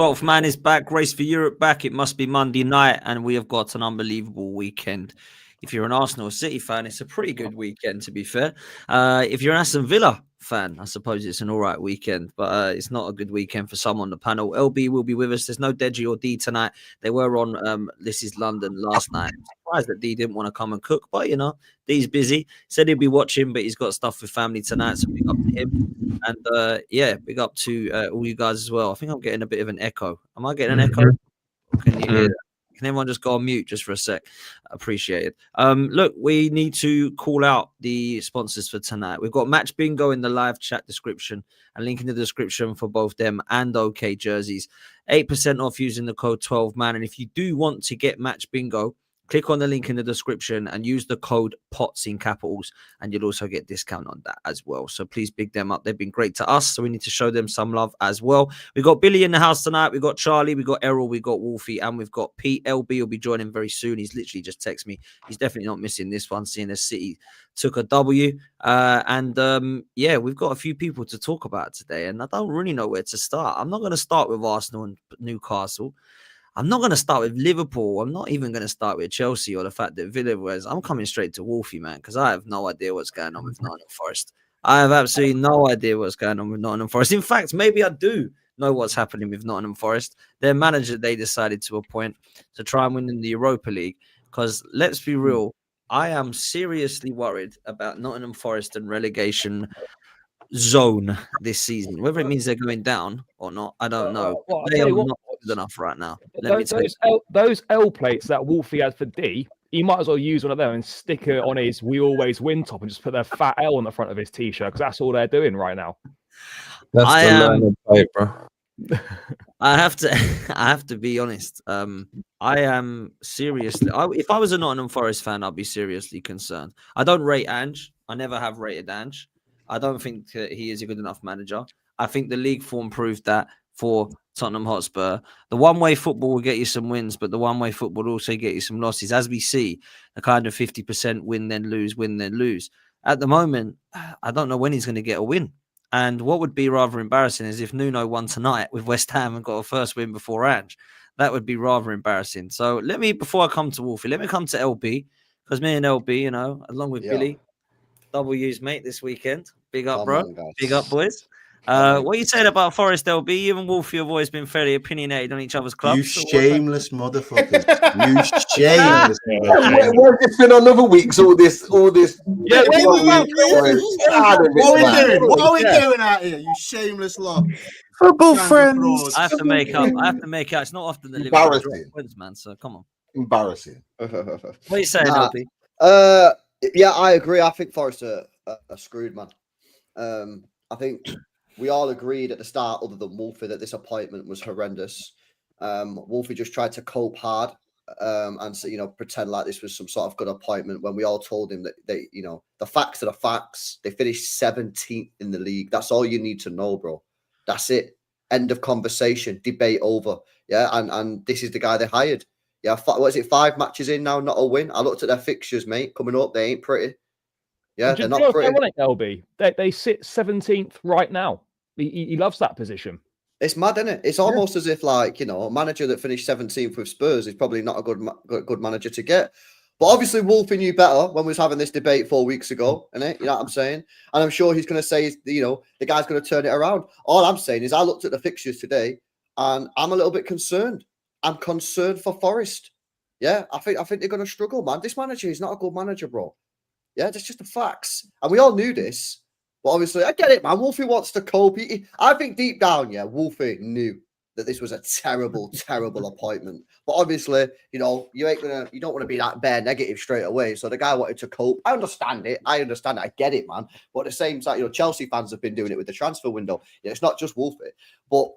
12th man is back. Race for Europe back. It must be Monday night, and we have got an unbelievable weekend. If you're an Arsenal City fan, it's a pretty good weekend, to be fair. If you're an Aston Villa fan, I suppose it's an all right weekend, but it's not a good weekend for some on the panel. LB will be with us. There's no Deji or D tonight. They were on This Is London last night. I'm surprised that D didn't want to come and cook, but, you know, D's busy. Said he'd be watching, but he's got stuff with family tonight, so big up to him. And, yeah, big up to all you guys as well. I think I'm getting a bit of an echo. Am I getting an echo? Can you hear that? Can everyone just go on mute just for a sec? Appreciate it. Look, we need to call out the sponsors for tonight. We've got Match Bingo in the live chat description, and link in the description for both them and OK jerseys. 8% off using the code 12man. And if you do want to get Match Bingo, click on the link in the description and use the code POTS in capitals, and you'll also get discount on that as well. So please big them up. They've been great to us, so we need to show them some love as well. We've got Billy in the house tonight. We've got Charlie, we've got Errol, we've got Wolfie, and we've got Pete. LB will be joining very soon. He's literally just texted me. He's definitely not missing this one, seeing as City took a W. Yeah, we've got a few people to talk about today, and I don't really know where to start. I'm not going to start with Arsenal and Newcastle. I'm not going to start with Liverpool. I'm not even going to start with Chelsea or the fact that Villa was. I'm coming straight to Wolfie, man, because I have no idea what's going on with Nottingham Forest. I have absolutely no idea what's going on with Nottingham Forest. In fact, maybe I do know what's happening with Nottingham Forest. Their manager, they decided to appoint to try and win in the Europa League. Because let's be real, I am seriously worried about Nottingham Forest and relegation zone this season. Whether it means they're going down or not, I don't know. They are not good enough right now. Those L plates that Wolfie had for D, he might as well use one of them and stick it on his "We Always Win" top and just put their fat L on the front of his t-shirt, because that's all they're doing right now. That's the learned paper. I have to be honest. I am seriously. If I was a Nottingham Forest fan, I'd be seriously concerned. I don't rate Ange. I never have rated Ange. I don't think he is a good enough manager. I think the league form proved that for Tottenham Hotspur. The one-way football will get you some wins, but the one-way football will also get you some losses. As we see, the kind of 50% win, then lose, win, then lose. At the moment, I don't know when he's going to get a win. And what would be rather embarrassing is if Nuno won tonight with West Ham and got a first win before Ange. That would be rather embarrassing. So before I come to Wolfie, let me come to LB, because me and LB, you know, along with Billy, W's mate this weekend. Big up, bro. Big up, boys. What are you saying about Forest, LB? You and Wolfie have always been fairly opinionated on each other's clubs. You shameless motherfuckers. You shameless motherfuckers. Where have you been on other weeks? All this. Yeah, what are we doing out here? You shameless lot. Football friends. I have to make up. It's not often the Liverpool wins, man. So come on. Embarrassing. What are you saying, LB? Yeah, I agree. I think Forest are screwed, man. I think we all agreed at the start, other than Wolfie, that this appointment was horrendous. Wolfie just tried to cope hard and pretend like this was some sort of good appointment when we all told him that the facts are the facts. They finished 17th in the league. That's all you need to know, bro. That's it. End of conversation. Debate over. Yeah, and this is the guy they hired. Yeah, what is it? 5 matches in now, not a win. I looked at their fixtures, mate. Coming up, they ain't pretty. Yeah, they're not pretty. Ironic, LB. They sit 17th right now. He loves that position. It's mad, isn't it? It's almost as if, a manager that finished 17th with Spurs is probably not a good manager to get. But obviously, Wolfie knew better when we was having this debate 4 weeks ago, innit? You know what I'm saying? And I'm sure he's going to say, the guy's going to turn it around. All I'm saying is I looked at the fixtures today, and I'm a little bit concerned. I'm concerned for Forest. Yeah, I think they're going to struggle, man. This manager is not a good manager, bro. Yeah, that's just the facts. And we all knew this. But obviously, I get it, man. Wolfie wants to cope. I think deep down, Wolfie knew that this was a terrible, terrible appointment. But obviously, you don't want to be that bare negative straight away. So the guy wanted to cope. I understand it. I get it, man. But at the same time, Chelsea fans have been doing it with the transfer window. It's not just Wolfie. But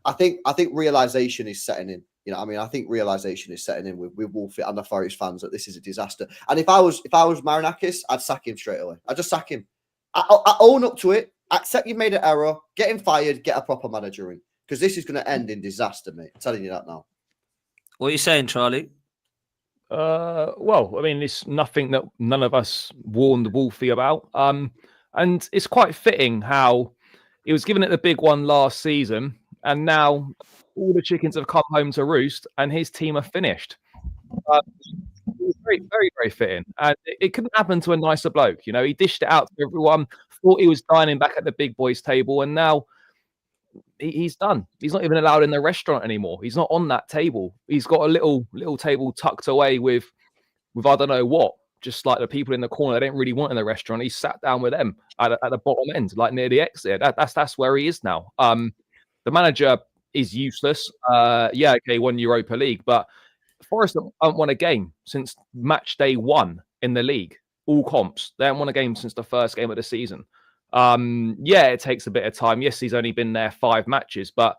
I think realization is setting in. I think realization is setting in with Wolfie and the Forest fans that this is a disaster. And if I was Marinakis, I'd sack him straight away. I'd just sack him. I own up to it. Accept you've made an error. Get him fired. Get a proper manager in. Because this is going to end in disaster, mate. I'm telling you that now. What are you saying, Charlie? Well, it's nothing that none of us warned Wolfie about. And it's quite fitting how he was given it the big one last season. and now all the chickens have come home to roost, and his team are finished. It was very, very, very fitting, and it couldn't happen to a nicer bloke. You know, he dished it out to everyone. Thought he was dining back at the big boys' table, and now he's done. He's not even allowed in the restaurant anymore. He's not on that table. He's got a little table tucked away with I don't know what, just like the people in the corner they didn't really want in the restaurant. He sat down with them at the bottom end, like near the exit. That's where he is now. The manager is useless. Okay, won Europa League, but Forest haven't won a game since match day 1 in the league. All comps, they haven't won a game since the first game of the season. It takes a bit of time. Yes, he's only been there 5 matches, but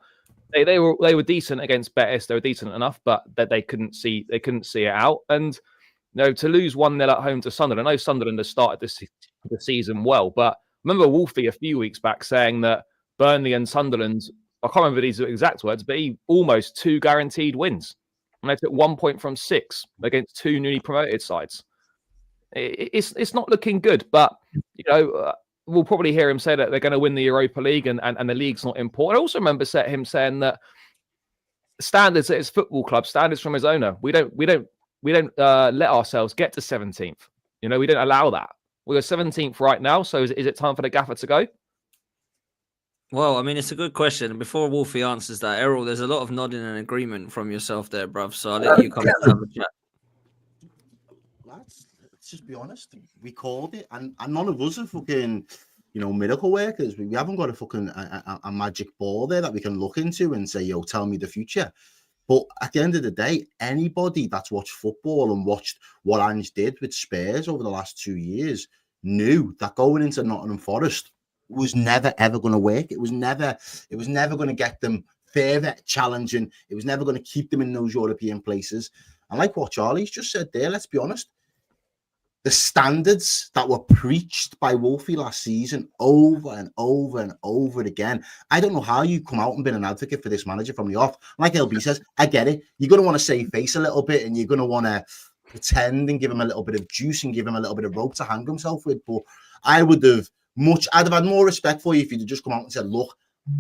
they were decent against Betis. They were decent enough, but that they couldn't see it out. And to lose 1-0 at home to Sunderland. I know Sunderland has started the season well, but remember Wolfie a few weeks back saying that Burnley and Sunderland, I can't remember these exact words, but he almost 2 guaranteed wins. And they took 1 point from 6 against 2 newly promoted sides. It's not looking good, but we'll probably hear him say that they're going to win the Europa League and the league's not important. I also remember him saying that standards at his football club, standards from his owner, we don't let ourselves get to 17th. We don't allow that. We're 17th right now, so is it time for the gaffer to go? Well, I mean, it's a good question. Before Wolfie answers that, Errol, there's a lot of nodding and agreement from yourself there, bruv. So I'll let you come and have a chat. Lads, let's just be honest. We called it, and none of us are fucking, miracle workers. We haven't got a fucking a magic ball there that we can look into and say, tell me the future. But at the end of the day, anybody that's watched football and watched what Ange did with Spurs over the last 2 years knew that going into Nottingham Forest was never ever going to work. It was never going to get them further challenging. It was never going to keep them in those European places. And like what Charlie's just said there, let's be honest, the standards that were preached by Wolfie last season over and over and over again. I don't know how you come out and been an advocate for this manager from the off. Like LB says, I get it. You're going to want to save face a little bit and you're going to want to pretend and give him a little bit of juice and give him a little bit of rope to hang himself with. But I'd have had more respect for you if you'd have just come out and said, look,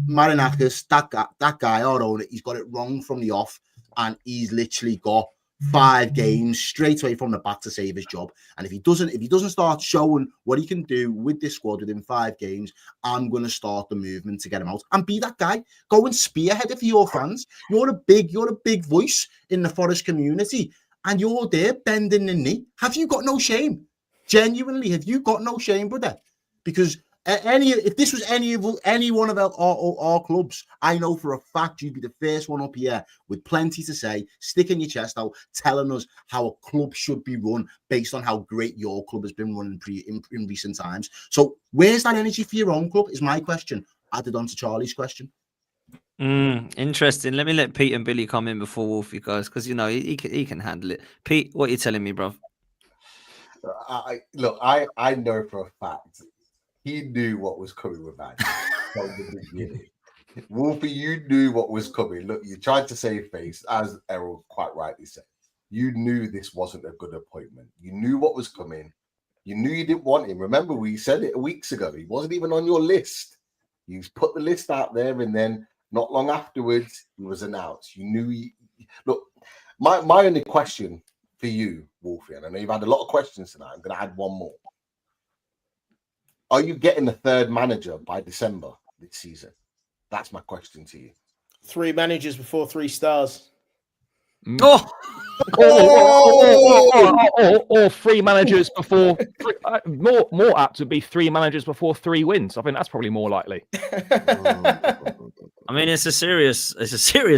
Marinakis, that guy, our owner, he's got it wrong from the off and he's literally got 5 games straight away from the back to save his job. And if he doesn't start showing what he can do with this squad within 5 games, I'm going to start the movement to get him out and be that guy. Go and spearhead it for your fans. You're a big voice in the Forest community and you're there bending the knee. Have you got no shame? Genuinely, have you got no shame, brother? Because if this was any one of our clubs, I know for a fact you'd be the first one up here with plenty to say, sticking your chest out, telling us how a club should be run based on how great your club has been run in recent times. So where's that energy for your own club is my question, added on to Charlie's question. Interesting. Let me let Pete and Billy come in before Wolfie guys, because he can handle it. Pete, what are you telling me, bro? I know for a fact he knew what was coming with that from the beginning. Wolfie, you knew what was coming. Look, you tried to save face, as Errol quite rightly said. You knew this wasn't a good appointment. You knew what was coming. You knew you didn't want him. Remember, we said it weeks ago. He wasn't even on your list. You put the list out there, and then not long afterwards, he was announced. You knew. Look, my only question for you, Wolfie, and I know you've had a lot of questions tonight. I'm going to add one more. Are you getting the 3rd manager by December this season? That's my question to you. 3 managers before 3 stars. Or 3 managers before. More apt to be 3 managers before 3 wins. I think that's probably more likely. I mean, it's a serious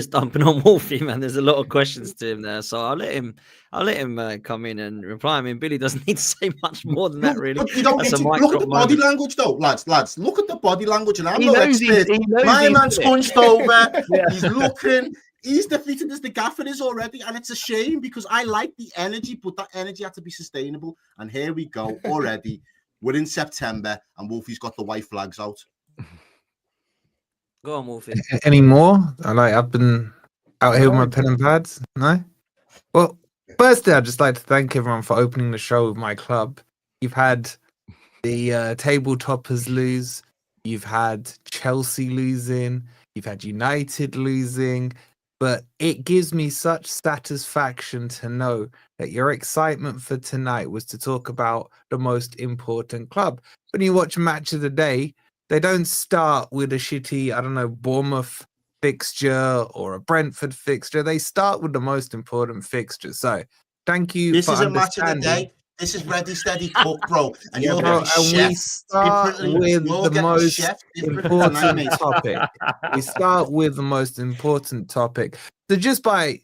dumping on Wolfie, man. There's a lot of questions to him there, so I'll let him come in and reply. I mean, Billy doesn't need to say much more than that, really. Look at the body language, though, lads. Look at the body language, and I'm no expert. My man's hunched over. Yeah. He's looking. He's defeated as the gaffer is already, and it's a shame because I like the energy, but that energy had to be sustainable. And here we go already. We're in September, and Wolfie's got the white flags out. Go on, Wolfie. Any more? I've been out here with my pen and pads. No? Well, firstly, I'd just like to thank everyone for opening the show with my club. You've had the table toppers lose. You've had Chelsea losing. you've had United losing, but it gives me such satisfaction to know that your excitement for tonight was to talk about the most important club. When you watch Match of the Day, they don't start with a shitty, I don't know, Bournemouth fixture or a Brentford fixture. They start with the most important fixture. So thank you This for is a match of the understanding. day. This is ready, steady, cook, bro. And Yeah, you're bro, getting and we chef start differently. with You're the getting most chef different tonight, important mate. topic. We start with the most important topic. So just by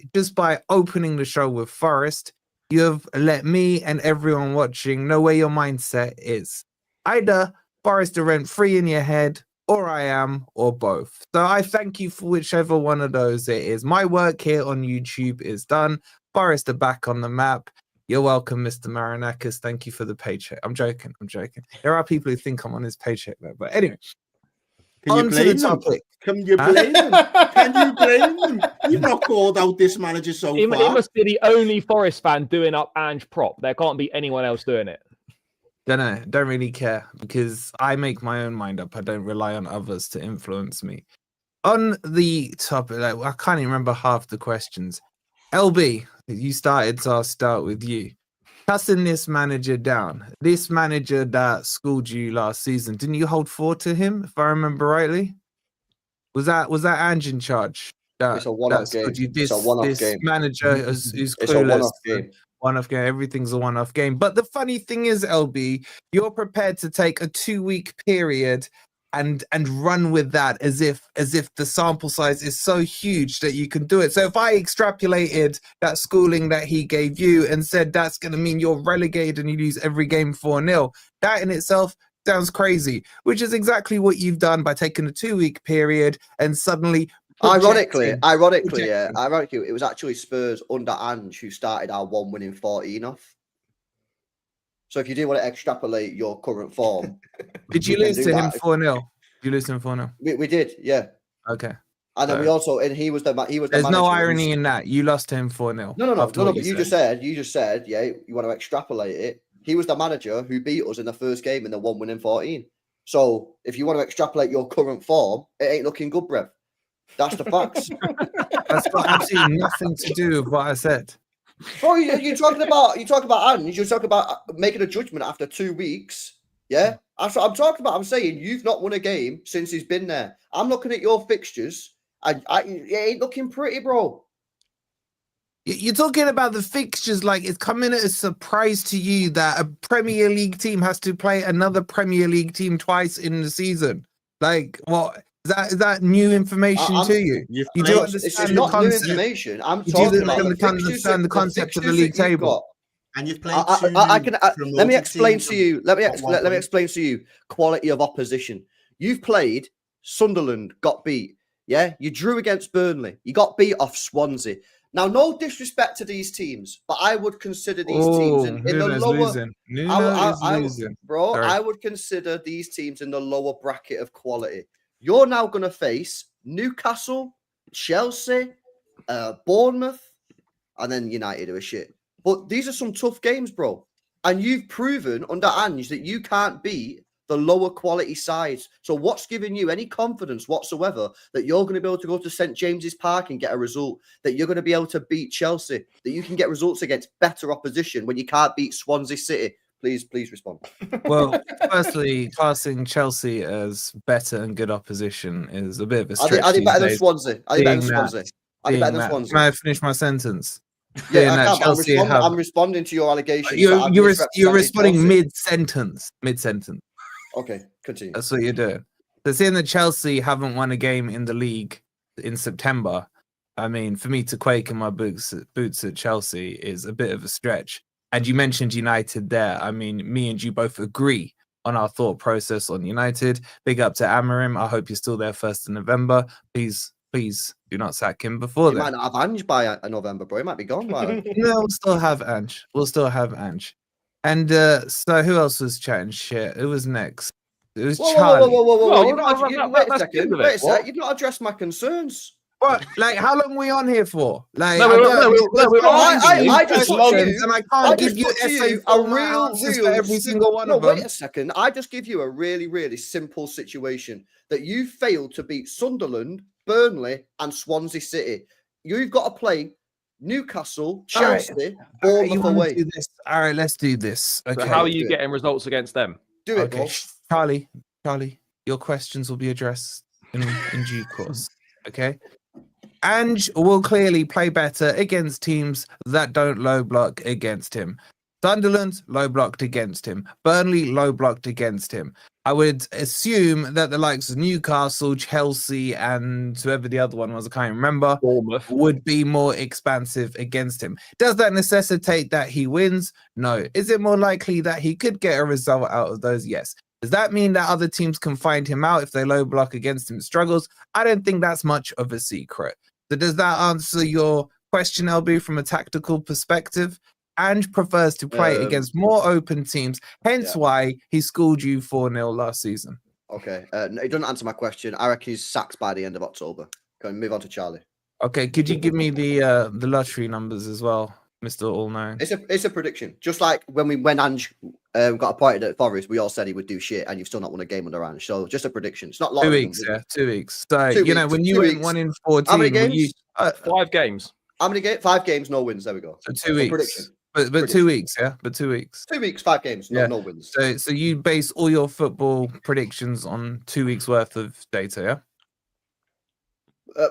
opening the show with Forest, you have let me and everyone watching know where your mindset is. Either Forest are rent-free in your head, or I am, or both. So I thank you for whichever one of those it is. My work here on YouTube is done. Forest are back on the map. You're welcome, Mr. Marinakis. Thank you for the paycheck. I'm joking. There are people who think I'm on his paycheck though. But anyway, Can you on to the blame them? topic. Can you blame them? Can you blame them? You've not called out this manager so He far. must be the only Forest fan doing up Ange prop. There can't be anyone else doing it. Don't really care because I make my own mind up. I don't rely on others to influence me. On the topic, like, I can't even remember half the questions. LB, you started, so I'll start with you. Cussing this manager down. This manager that schooled you last season, didn't you hold forth to him, if I remember rightly? Was that Ange in charge? It's a one-off game. It's a one-off game. Manager who's It's a clueless. one-off game. One-off game. Everything's a one-off game. But the funny thing is, LB, you're prepared to take a 2-week period and run with that as if the sample size is so huge that you can do it. So if I extrapolated that schooling that he gave you and said that's going to mean you're relegated and you lose every game 4-0, that in itself sounds crazy, which is exactly what you've done by taking a 2-week period and suddenly Ironically, it was actually Spurs under Ange who started our 1 winning 14 off. So if you do want to extrapolate your current form, did you lose to him 4-0? Did you lose to him 4-0? We did, yeah. Okay. And then we also, and he was the There's no irony in that. You lost to him 4-0. No. But you just said, yeah, you want to extrapolate it. He was the manager who beat us in the first game in the 1 winning 14. So if you want to extrapolate your current form, it ain't looking good, Brev. That's the facts. That's got absolutely nothing to do with what I said. Bro, you're talking about Ange. You're talking about making a judgment after 2 weeks. Yeah, that's what I'm talking about. I'm saying you've not won a game since he's been there. I'm looking at your fixtures, and it ain't looking pretty, bro. You're talking about the fixtures like it's coming as a surprise to you that a Premier League team has to play another Premier League team twice in the season. Like, what? Is that new information to you? You do understand it's the not concept. New information. I'm talking about the concept of the league table. And you've played let me explain to you. Let me explain to you quality of opposition. You've played Sunderland, got beat. Yeah, you drew against Burnley. You got beat off Swansea. Now, no disrespect to these teams, but I would consider these teams in the lower. Bro, I would consider these teams in the lower bracket of quality. You're now going to face Newcastle, Chelsea, Bournemouth, and then United who are shit. But these are some tough games, bro. And you've proven under Ange that you can't beat the lower quality sides. So what's giving you any confidence whatsoever that you're going to be able to go to St. James's Park and get a result, that you're going to be able to beat Chelsea, that you can get results against better opposition when you can't beat Swansea City? Please respond. Well, firstly, classing Chelsea as better and good opposition is a bit of a stretch. Are they better than Swansea? Can I finish my sentence? Yeah, I'm responding to your allegations. You're responding mid-sentence. Okay, continue. That's what you're doing. So seeing that Chelsea haven't won a game in the league in September, I mean, for me to quake in my boots at Chelsea is a bit of a stretch. And you mentioned United there. I mean, me and you both agree on our thought process on United. Big up to Amorim. I hope you're still there 1st of November. Please do not sack him before then. He might not have Ange by November, bro. He might be gone by then. No, we'll still have Ange. And so who else was chatting shit? Who was next? It was Charlie. Whoa. Wait a second. You've not addressed my concerns. What? Like, how long are we on here for? Like, I just and I can't give you a real for every single one of them. Wait a second. I just give you a really, really simple situation that you failed to beat Sunderland Burnley, and Swansea City. You've got to play Newcastle, All right. Chelsea, All right, you Bournemouth wanna away. do this? All right, let's do this. Okay. So how are let's you do it. getting results against them? Do it, Okay, bro. Charlie, your questions will be addressed in due course. Okay. Ange will clearly play better against teams that don't low block against him. Sunderland low blocked against him. Burnley low blocked against him. I would assume that the likes of Newcastle, Chelsea, and whoever the other one was, I can't remember, Bournemouth. would be more expansive against him. Does that necessitate that he wins? No. Is it more likely that he could get a result out of those? Yes. Does that mean that other teams can find him out if they low block against him struggles? I don't think that's much of a secret. So does that answer your question, LB, from a tactical perspective? Ange prefers to play against more open teams, hence why he schooled you 4-0 last season. Okay. No, it doesn't answer my question. I reckon he's sacked by the end of October. Go and move on to Charlie. Okay, could you give me the lottery numbers as well, Mr. All-Knowing? It's a prediction. Just like when Ange got appointed at Forest, we all said he would do shit, and you've still not won a game under Ange. So just a prediction. It's not 2 lottery weeks, numbers. 2 weeks. So, 2 you know, weeks, when you 2 went weeks. 1 in 14, How many were you, games? 5 games. How many games? 5 games, no wins. There we go. so 2 That's a weeks. prediction. But 2 weeks, yeah? But 2 weeks. 2 weeks, 5 games, Yeah. no wins. So you base all your football predictions on 2 weeks worth of data, yeah?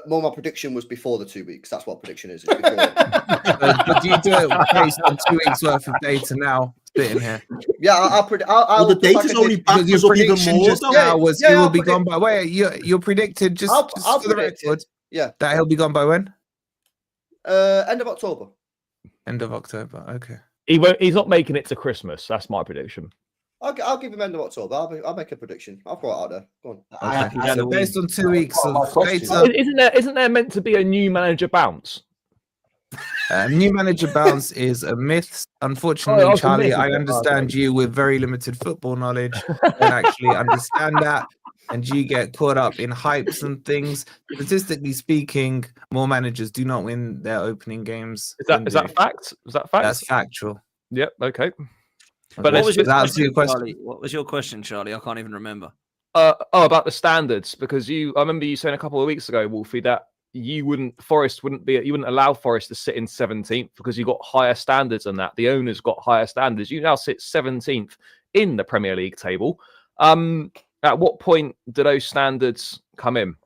Well, my prediction was before the 2 weeks. That's what prediction is. It's before. But do you do it based on 2 weeks worth of data now, sitting here? Yeah, I'll predict. Well, the data's only back Because your us up even prediction more. just though. now was yeah, he will I'll be predict- gone by. Wait, you predicted just I'll for the predict it. record Yeah. that he'll be gone by when? End of October. End of October. Okay. He's not making it to Christmas. That's my prediction. I'll give him end of October. I'll make a prediction. I'll throw it out there. Go on. Okay. So based on 2 weeks of question. data, Isn't there meant to be a new manager bounce? new manager bounce is a myth. Unfortunately, it's a Charlie, myth, I is it? understand Okay. you with very limited football knowledge and actually understand that. And you get caught up in hypes and things. Statistically speaking, more managers do not win their opening games. Is than that do. fact? Is that fact? That's factual. Yep. Okay. But What was your does that answer your question, question? Charlie? What was your question, Charlie? I can't even remember. About the standards, because I remember you saying a couple of weeks ago, Wolfie, that you wouldn't allow Forest to sit in 17th because you got higher standards than that. The owners got higher standards. You now sit 17th in the Premier League table. At what point do those standards come in?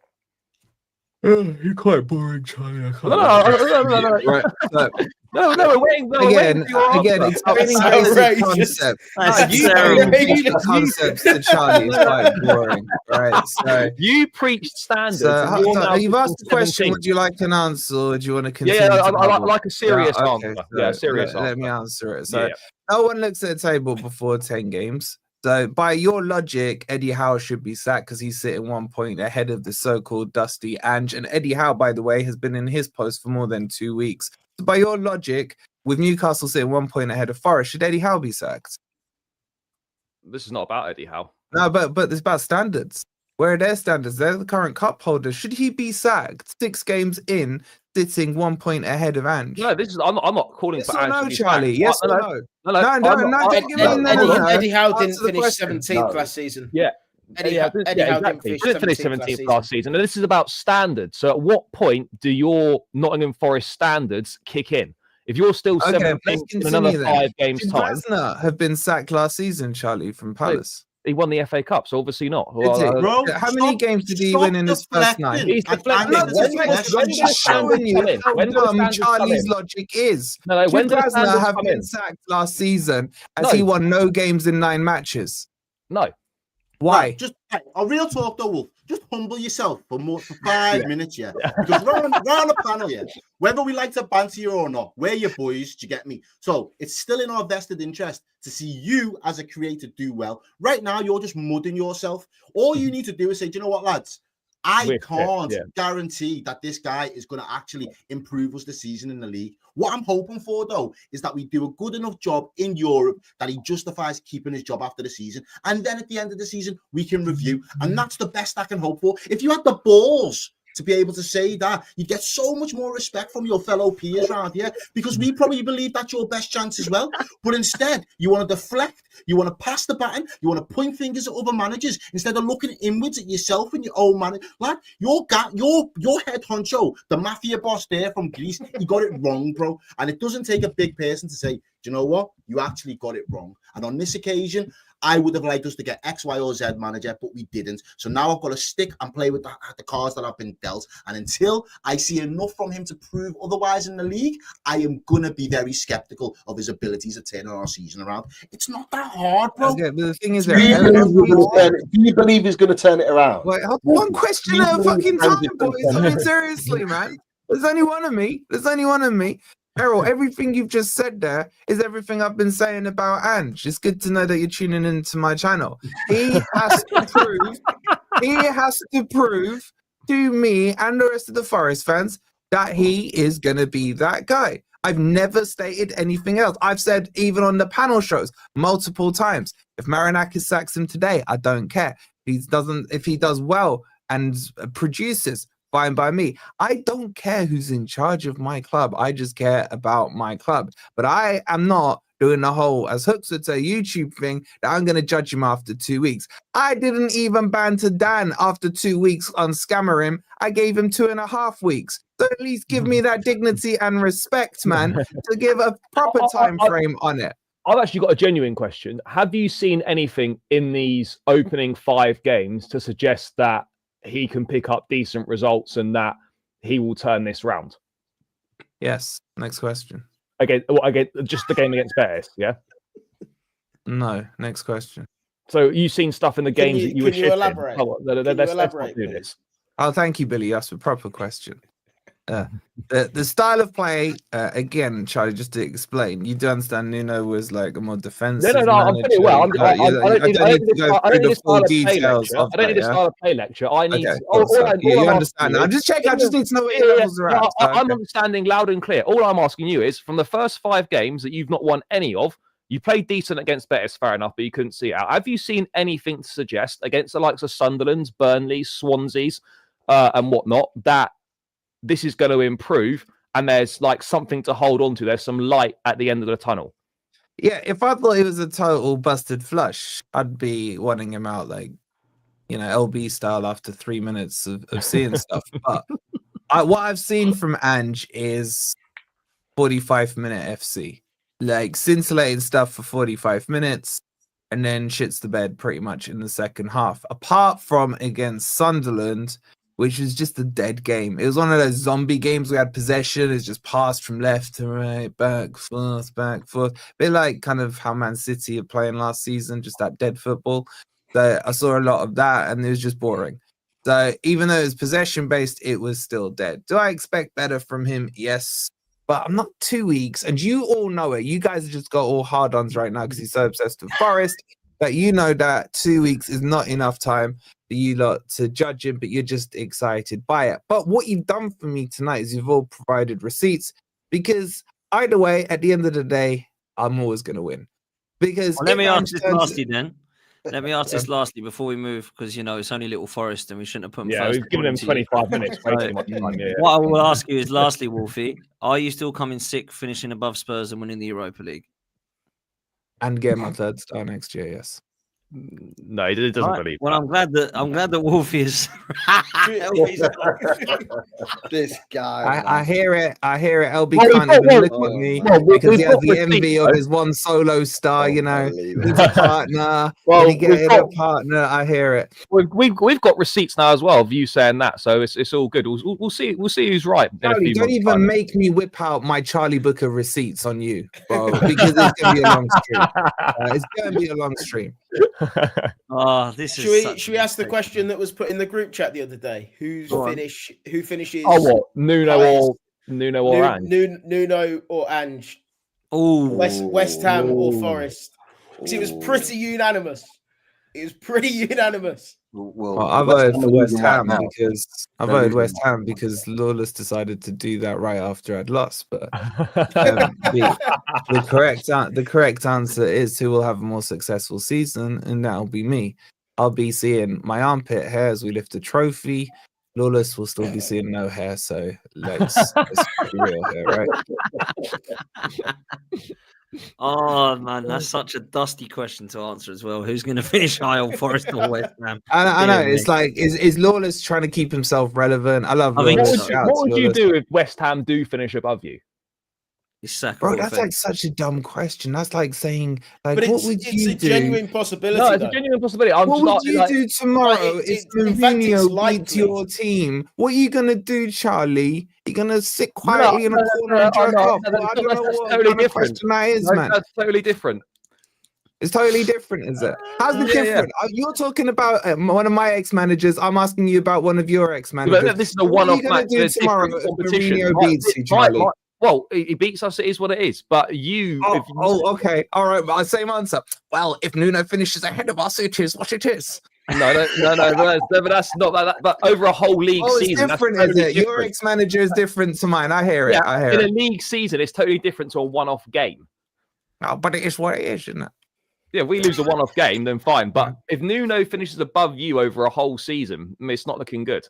You're quite boring, Charlie. I can't No. Right. So, No, we're waiting. No, we're waiting for your again, answer. explaining Outrageous. basic concepts. That's you- terrible. Basic concepts to Charlie is quite boring, right? So, You preached standards. and you're now you've asked the sitting question. 17th. Would you like an answer, or do you want to continue? Yeah, to I babble? like a serious Yeah, okay, answer. so Yeah, serious let answer. me answer it. So, Yeah. no one looks at a table before 10 games. So, by your logic, Eddie Howe should be sacked because he's sitting 1 point ahead of the so-called Dusty Ange. And Eddie Howe, by the way, has been in his post for more than 2 weeks. So, by your logic, with Newcastle sitting 1 point ahead of Forest, should Eddie Howe be sacked? This is not about Eddie Howe. No, but it's about standards. Where are their standards? They're the current cup holders. Should he be sacked 6 games in, sitting 1 point ahead of Ange? No, I'm not calling Yes for or Ange to no, be Charlie? sacked. Yes No, or no, no? no, No, I'm don't not- give me Eddie, no, no, no. Eddie Howe didn't Answer the finish question. 17th No. last season. Yeah. Eddie Yeah, Howe exactly. didn't Didn't finish 17th last season. And this is about standards. So at what point do your Nottingham Forest standards kick in? If you're still Okay, 17th let's in another continue then. 5 games Should time, Glasner have been sacked last season, Charlie, from Palace? he won the FA Cup, so obviously not. Did he? Bro, How many games did he win in his first 9? He's deflecting. I'm not When deflecting, do I'm the just standards showing you come in? how When do the dumb standards come Charlie's in? logic is. No, when Should do the Glasner standards have come been in? sacked last season as No. he won no games in 9 matches? No. Why? Right, just a real talk though, Wolf. Just humble yourself for 5 minutes, yeah. Because we're on the panel, yeah. Whether we like to banter you or not, we're your boys. Do you get me? So it's still in our vested interest to see you as a creator do well. Right now, you're just mudding yourself. All you need to do is say, do you know what, lads? I can't guarantee that this guy is going to actually improve us this season in the league. What I'm hoping for, though, is that we do a good enough job in Europe that he justifies keeping his job after the season. And then at the end of the season, we can review. And that's the best I can hope for. If you had the balls to be able to say that. You get so much more respect from your fellow peers around here because we probably believe that's your best chance as well. But instead, you want to deflect, you want to pass the baton, you want to point fingers at other managers instead of looking inwards at yourself and your own manager. Lad, your head honcho, the mafia boss there from Greece, he got it wrong, bro. And it doesn't take a big person to say, do you know what? You actually got it wrong. And on this occasion, I would have liked us to get X, Y, or Z manager, but we didn't. So now I've got to stick and play with the cards that I've been dealt. And until I see enough from him to prove otherwise in the league, I am going to be very skeptical of his abilities to turn our season around. It's not that hard, bro. Okay, but the thing is, Do you believe he's going to turn it around? wait, one question at a fucking time, boys. I mean, seriously, man. There's only one of me. Errol, everything you've just said there is everything I've been saying about Ange. It's good to know that you're tuning into my channel. He has to prove to me and the rest of the Forest fans that he is going to be that guy. I've never stated anything else. I've said even on the panel shows multiple times, if Marinakis sacks him today, I don't care. If he does well and produces, fine by me. I don't care who's in charge of my club. I just care about my club. But I am not doing the whole, as Hooks would say, YouTube thing that I'm going to judge him after 2 weeks. I didn't even banter Dan after 2 weeks on Scammer him. I gave him 2.5 weeks. So at least give me that dignity and respect, man, to give a proper time frame on it. I've actually got a genuine question. Have you seen anything in these opening 5 games to suggest that he can pick up decent results and that he will turn this round? Yes. Next question. Again, just the game against Betis, yeah? No. Next question. So you've seen stuff in the games that you were shifting. Elaborate? Let's not do this. Oh, thank you, Billy. That's a proper question. The style of play, again, Charlie, just to explain, you do understand Nuno was like a more defensive. No, I'm pretty well. I don't need a style of play lecture. I need. You understand? I'm just checking. I just need to know what your levels are at. I'm understanding loud and clear. All I'm asking you is, from the first 5 games that you've not won any of, you played decent against Betis, fair enough, but you couldn't see it out. Have you seen anything to suggest against the likes of Sunderland's, Burnley's, Swansea's, and whatnot that this is going to improve and there's like something to hold on to? There's some light at the end of the tunnel. Yeah, if I thought it was a total busted flush, I'd be wanting him out like, LB style after 3 minutes of seeing stuff. But what I've seen from Ange is 45-minute FC. Like scintillating stuff for 45 minutes and then shits the bed pretty much in the second half. Apart from against Sunderland, which was just a dead game. It was one of those zombie games. We had possession. It's just passed from left to right, back, forth. A bit like kind of how Man City are playing last season, just that dead football. So I saw a lot of that, and it was just boring. So even though it was possession-based, it was still dead. Do I expect better from him? Yes. But I'm not 2 weeks, and you all know it. You guys have just got all hard-ons right now because he's so obsessed with Forest that you know that 2 weeks is not enough time for you lot to judge him, but you're just excited by it. But what you've done for me tonight is you've all provided receipts, because either way, at the end of the day, I'm always going to win. Because let me ask this lastly then. Let me ask this lastly before we move, because it's only Little Forest and we shouldn't have put him first. We've given him 25 minutes. Way too much time, What I will ask you is, lastly, Wolfie, are you still coming sick, finishing above Spurs and winning the Europa League? And get my 3rd star next year, yes. No, it doesn't believe. Well, I'm glad that Wolfie is. This guy. I hear it. LB can't even look at me because he has the envy of his one solo star. He's a partner. He get a partner. I hear it. We've got receipts now as well of you saying that, so it's all good. We'll see who's right. Charlie, don't even make me whip out my Charlie Booker receipts on you, bro, because it's gonna be a long stream. It's gonna be a long stream. Should we ask the question that was put in the group chat the other day? Who finishes? Oh, what? Nuno or Ange? Nuno or Ange? Oh, West Ham or Forest? Because it was pretty unanimous. Well, I voted for West Ham because Lawless decided to do that right after I'd lost. But the correct answer is who will have a more successful season, and that'll be me. I'll be seeing my armpit hair as we lift a trophy, Lawless will still be seeing no hair, so let's be real here, right? Oh man, that's such a dusty question to answer as well. Who's going to finish high on Forest or West Ham? I know. Dear It's me. like, is Lawless trying to keep himself relevant? I love I think Lawless. so. Shout out What to would you Lawless. do if West Ham do finish above you? He's sackable. Bro, that's like such a dumb question. That's like saying, like, But what would it's you a do? genuine possibility. No, it's though. a genuine possibility. I'm What just would asking, you like, do tomorrow Like, if in fact, it's Mourinho beats likely. your team? What are you gonna do, Charlie? You gonna sit quietly in a corner and jerk off? Well, I don't know that's what totally kind of different. question that is, No, man. that's totally different. It's totally different, is it? How's it Yeah, different? You're talking about one of my ex-managers. I'm asking you about one of your ex-managers. But this is a What are one-off you gonna match. do There's tomorrow different if competition. Mourinho beats you, Charlie? Well, he beats us. It is what it is. But you, if you Okay, all right. Well, same answer. Well, if Nuno finishes ahead of us, it is what it is. no, but that's not that. But over a whole league Oh, it's season, different, that's is totally it? Your different. ex-manager is different to mine. I hear it. Yeah, I hear in it. a league season, it's totally different to a one-off game. Oh, but it is what it is, isn't it? Yeah, if we lose a one-off game, then fine. But if Nuno finishes above you over a whole season, it's not looking good.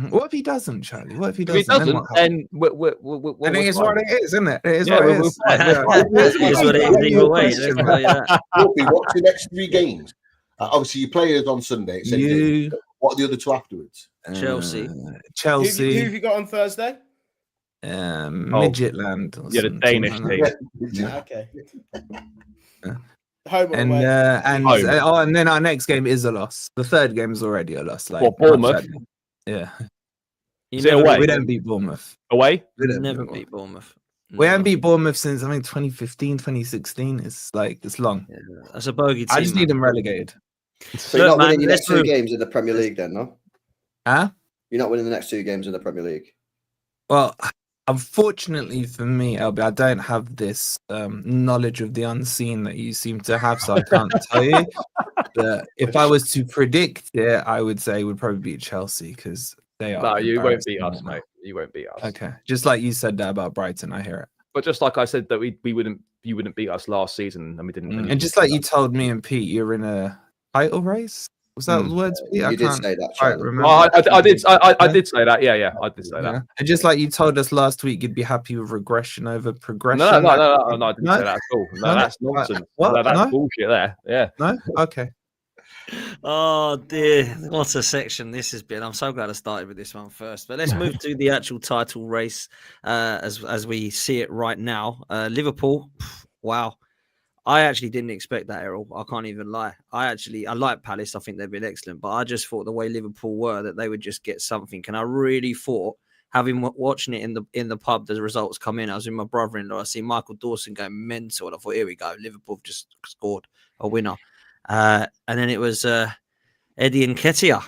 What if he doesn't, Charlie? What if he If he doesn't? doesn't, then And it is what it is, isn't it? It is Yeah, what it we're is. fine. It is what it is either way. Let me tell you that. Wolfie, what's your next 3 games? Obviously, you play us on Sunday. Same You, game. What are the other 2 afterwards? Chelsea. Who Chelsea, have you got on Thursday? Midgetland. Or Yeah, the something Danish like that. team. Okay. Home or And away? and then our next game is a loss. The third game is already a loss. Like What, Bournemouth? Yeah, You Is it never away? beat- we don't beat Bournemouth. Away? We don't Never beat beat Bournemouth. We No. haven't beat Bournemouth since 2015, 2016. It's like it's long. Yeah, that's a bogey team. I just need man. them relegated. So you're Look, not winning man, your let's next 2 move. games in the Premier League, then, no? Huh? You're not winning the next 2 games in the Premier League. Well, unfortunately for me, Albie, I don't have this knowledge of the unseen that you seem to have, so I can't tell you. But if I was to predict it, I would say it would probably beat Chelsea because they are. No, you won't beat embarrassing us, right mate. You won't beat us. now. Okay, just like you said that about Brighton, I hear it. But just like I said that you wouldn't beat us last season, and we didn't. And just like you told me and Pete, you're in a title race. Was that the words, Pete? I You did can't say that, quite Charlie. remember. I did say that. Yeah, I did say Yeah. that. And just like you told us last week, you'd be happy with regression over progression. No, I didn't No? say that at all. No, No? that's nonsense. What? No, that's No? bullshit there. Yeah. No? Okay. Oh dear, what a section this has been. I'm so glad I started with this one first. But let's move to the actual title race as we see it right now. Liverpool, wow. I actually didn't expect that, Errol. I can't even lie. I like Palace. I think they've been excellent. But I just thought the way Liverpool were, that they would just get something. And I really thought, watching it in the pub, the results come in. I was with my brother-in-law. I see Michael Dawson going mental. And I thought, here we go. Liverpool have just scored a winner. And then it was Eddie Nketiah.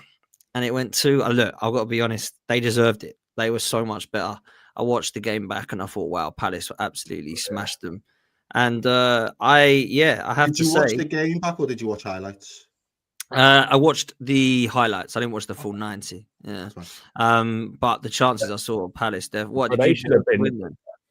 And it went to, look, I've got to be honest, they deserved it. They were so much better. I watched the game back and I thought, wow, Palace absolutely smashed them. And I have Did to you say, watch the game back or did you watch highlights? I watched the highlights. I didn't watch the full 90. Yeah. But the chances I saw of Palace, what did They you should have been.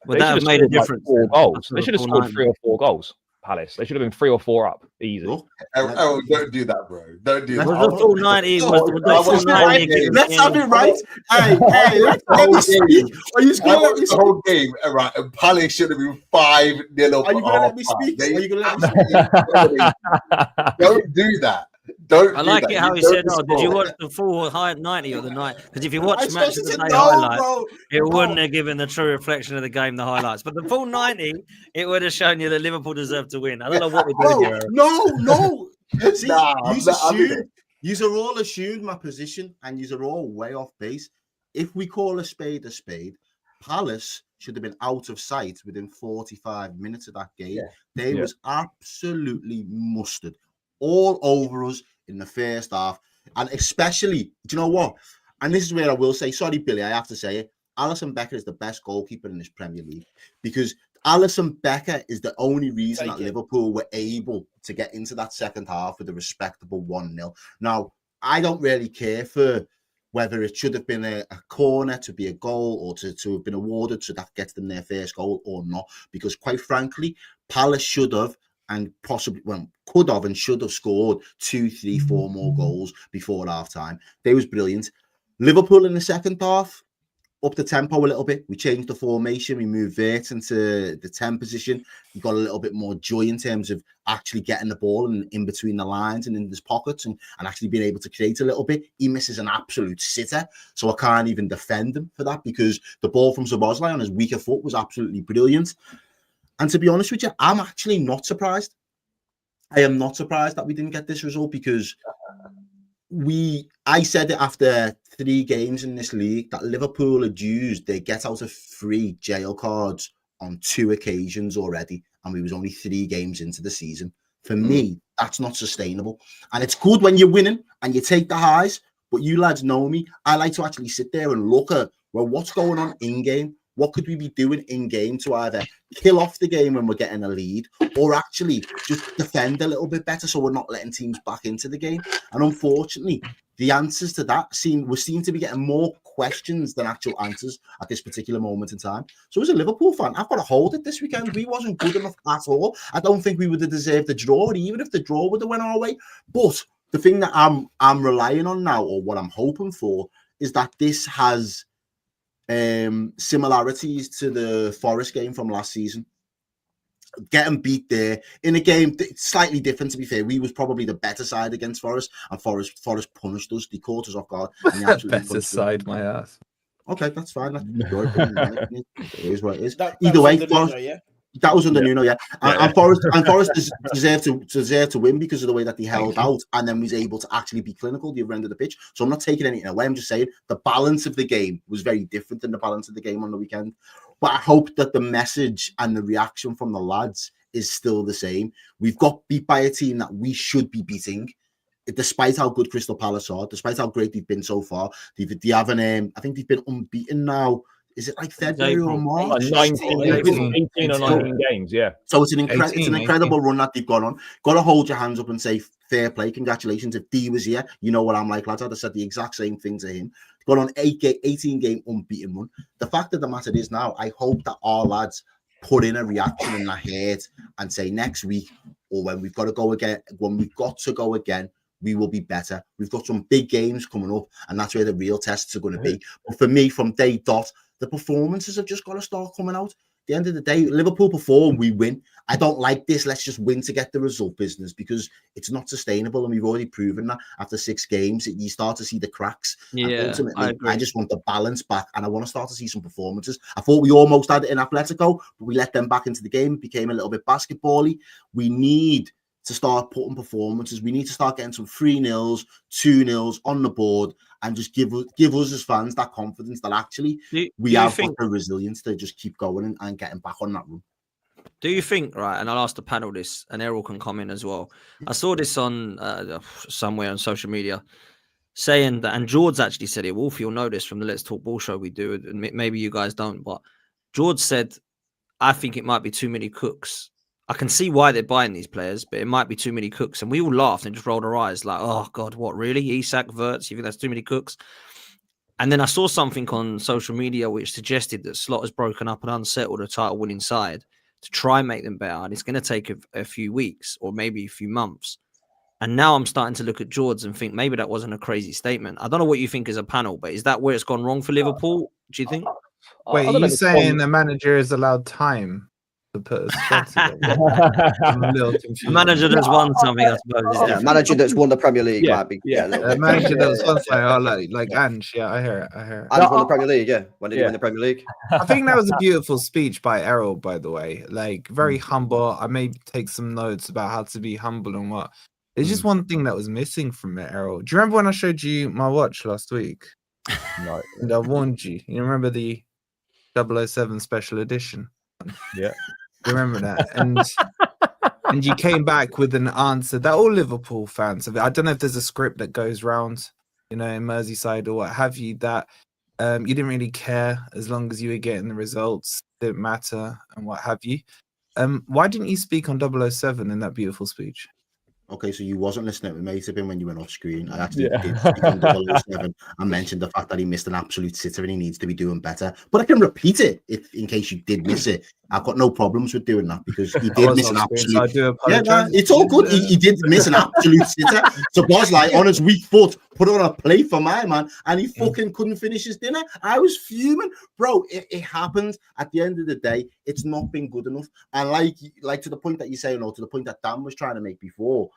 would that have made a difference? 4 goals. They After should have the scored full 3 or 4 goals. Palace. They should have been 3 or 4 up. Easy. Look, Oh, don't do that, bro. Don't do that. Was the full 90? Was the full 90? Let's have it right. Hey, let me speak. Are you I going to let me watched the speak? whole game, right? And Palace should have been 5-0 up. Are you going to let me speak? Are you going to let me speak? Don't do that. Don't. I do like that. it how he don't said, "Oh, did you score. watch the full high 90 or the night?" Because if you I watch supposed match to of the say day no, highlights, bro. it Bro. wouldn't have given the true reflection of the game the highlights. But the full 90, it would have shown you that Liverpool deserved to win. I don't know what we're doing here. No. See, Nah, I'm not having it. yous are all assumed my position, and yous are all way off base. If we call a spade, Palace should have been out of sight within 45 minutes of that game. Yeah. They was absolutely mustard all over us in the first half. And especially, do you know what? And this is where I will say, sorry, Billy, I have to say it. Alisson Becker is the best goalkeeper in this Premier League because Alisson Becker is the only reason that Liverpool were able to get into that second half with a respectable 1-0. Now, I don't really care for whether it should have been a corner to be a goal or to have been awarded so that gets them their first goal or not. Because quite frankly, Palace should have and possibly could have and should have scored 2, 3, 4 more goals before half time. They was brilliant. Liverpool in the second half, up the tempo a little bit. We changed the formation. We moved Vert into the 10 position. We got a little bit more joy in terms of actually getting the ball in between the lines and in his pockets and actually being able to create a little bit. He misses an absolute sitter, so I can't even defend him for that because the ball from Szoboszlai on his weaker foot was absolutely brilliant. And to be honest with you, I'm actually not surprised. I am not surprised that we didn't get this result because I said it after 3 games in this league that Liverpool had used their get out of free jail cards on 2 occasions already, and we was only 3 games into the season. For me, that's not sustainable. And it's good when you're winning and you take the highs, but you lads know me. I like to actually sit there and look at, well, what's going on in game? What could we be doing in game to either kill off the game when we're getting a lead or actually just defend a little bit better so we're not letting teams back into the game? And unfortunately, the answers to that seem to be getting more questions than actual answers at this particular moment in time. So as a Liverpool fan, I've got to hold it this weekend. We wasn't good enough at all. I don't think we would have deserved the draw, even if the draw would have went our way. But the thing that I'm relying on now, or what I'm hoping for, is that this has similarities to the Forest game from last season. Getting beat there in a game slightly different, to be fair. We was probably the better side against Forest, and Forest punished us. They caught us off guard. Better side, my ass. Okay, that's fine. That's your opinion. It is what it is. Either way, Forest, that was under Nuno, and Forest deserved to win because of the way that they held out and then was able to actually be clinical the other end of the pitch. So I'm not taking anything away. I'm just saying the balance of the game was very different than the balance of the game on the weekend. But I hope that the message and the reaction from the lads is still the same. We've got beat by a team that we should be beating, despite how good Crystal Palace are, despite how great they've been so far. They haven't. I think they've been unbeaten now. Is it like February or March? 18 or 19 games, yeah. So it's an incredible run that they've gone on. Got to hold your hands up and say, fair play, congratulations. If D was here, you know what I'm like, lads. I'd have said the exact same thing to him. Got on 18-game unbeaten run. The fact of the matter is now, I hope that our lads put in a reaction in their head and say next week, or when we've got to go again, we will be better. We've got some big games coming up, and that's where the real tests are going to be. But for me, from day dot, the performances have just got to start coming out. At the end of the day, Liverpool perform, we win. I don't like this. Let's just win to get the result business because it's not sustainable, and we've already proven that after 6 games. You start to see the cracks. Yeah, ultimately, I just want the balance back, and I want to start to see some performances. I thought we almost had it in Atletico, but we let them back into the game. It became a little bit basketball-y. We need to start putting performances. We need to start getting some 3-0s, 2-0s on the board, and just give us as fans that confidence that actually we have got the resilience to just keep going and getting back on that run. Do you think, right, and I'll ask the panel this, and Errol can come in as well. I saw this on somewhere on social media saying that, and George actually said it, Wolf, you'll know this from the Let's Talk Ball show we do, and maybe you guys don't, but George said, I think it might be too many cooks. I can see why they're buying these players, but it might be too many cooks. And we all laughed and just rolled our eyes like, oh, God, what, really? Isak, Wirtz, you think that's too many cooks? And then I saw something on social media which suggested that Slot has broken up and unsettled a title-winning side to try and make them better. And it's going to take a few weeks or maybe a few months. And now I'm starting to look at George and think maybe that wasn't a crazy statement. I don't know what you think as a panel, but is that where it's gone wrong for Liverpool, do you think? Wait, are you saying the manager is allowed time to put a squad together? I'm a little confused. A manager that's won something, I suppose. Yeah, manager that's won the Premier League might be. A manager that's won something, like Ange. Yeah, I hear it. Ange won the Premier League, yeah. When did he win the Premier League? I think that was a beautiful speech by Errol, by the way. Like, very humble. I may take some notes about how to be humble and what. There's just one thing that was missing from it, Errol. Do you remember when I showed you my watch last week? No. And I warned you. You remember the 007 special edition? Yeah. Remember that, and you came back with an answer that all Liverpool fans have. I don't know if there's a script that goes round, in Merseyside or what have you, that you didn't really care as long as you were getting the results, didn't matter, and what have you. Why didn't you speak on 007 in that beautiful speech? Okay, so you wasn't listening to me. It have been when you went off screen. I actually did speak on 007 and mentioned the fact that he missed an absolute sitter and he needs to be doing better. But I can repeat it in case you did miss it. I've got no problems with doing that because he I did was miss an off screen, absolute. so I do Yeah, apologize. it's all good. He did miss an absolute sitter. So Boz, like, on his weak foot, put on a plate for my man, and he fucking couldn't finish his dinner. I was fuming. Bro, it happened. At the end of the day, it's not been good enough. And like to the point that you say, to the point that Dan was trying to make before,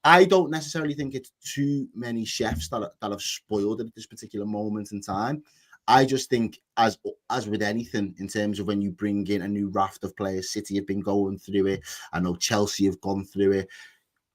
I don't necessarily think it's too many chefs that have spoiled it at this particular moment in time. I just think, as with anything, in terms of when you bring in a new raft of players, City have been going through it. I know Chelsea have gone through it.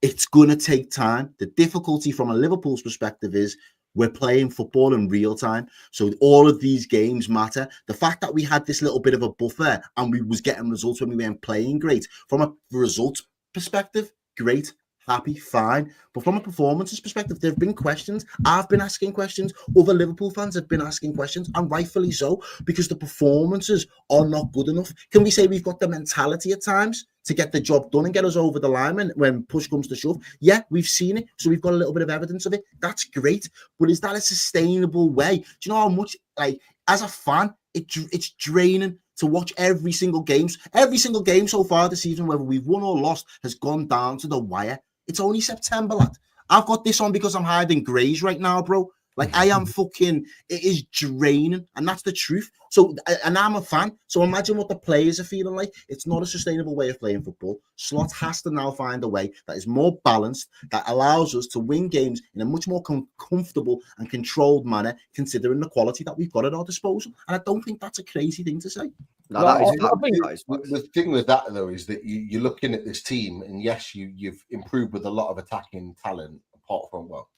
It's going to take time. The difficulty from a Liverpool's perspective is we're playing football in real time. So all of these games matter. The fact that we had this little bit of a buffer and we was getting results when we weren't playing great, from a results perspective, great. Happy, fine. But from a performances perspective, there have been questions. I've been asking questions. Other Liverpool fans have been asking questions, and rightfully so, because the performances are not good enough. Can we say we've got the mentality at times to get the job done and get us over the line when push comes to shove? Yeah, we've seen it. So we've got a little bit of evidence of it. That's great. But is that a sustainable way? Do you know how much, like, as a fan, it's draining to watch every single game so far this season, whether we've won or lost, has gone down to the wire. It's only September, lad. I've got this on because I'm hiding greys right now, bro. Like, I am fucking, it is draining, and that's the truth. So, and I'm a fan, so imagine what the players are feeling like. It's not a sustainable way of playing football. Slot has to now find a way that is more balanced, that allows us to win games in a much more comfortable and controlled manner, considering the quality that we've got at our disposal. And I don't think that's a crazy thing to say. No, that is The thing with that, though, is that you're looking at this team, and yes, you've improved with a lot of attacking talent, apart from, well,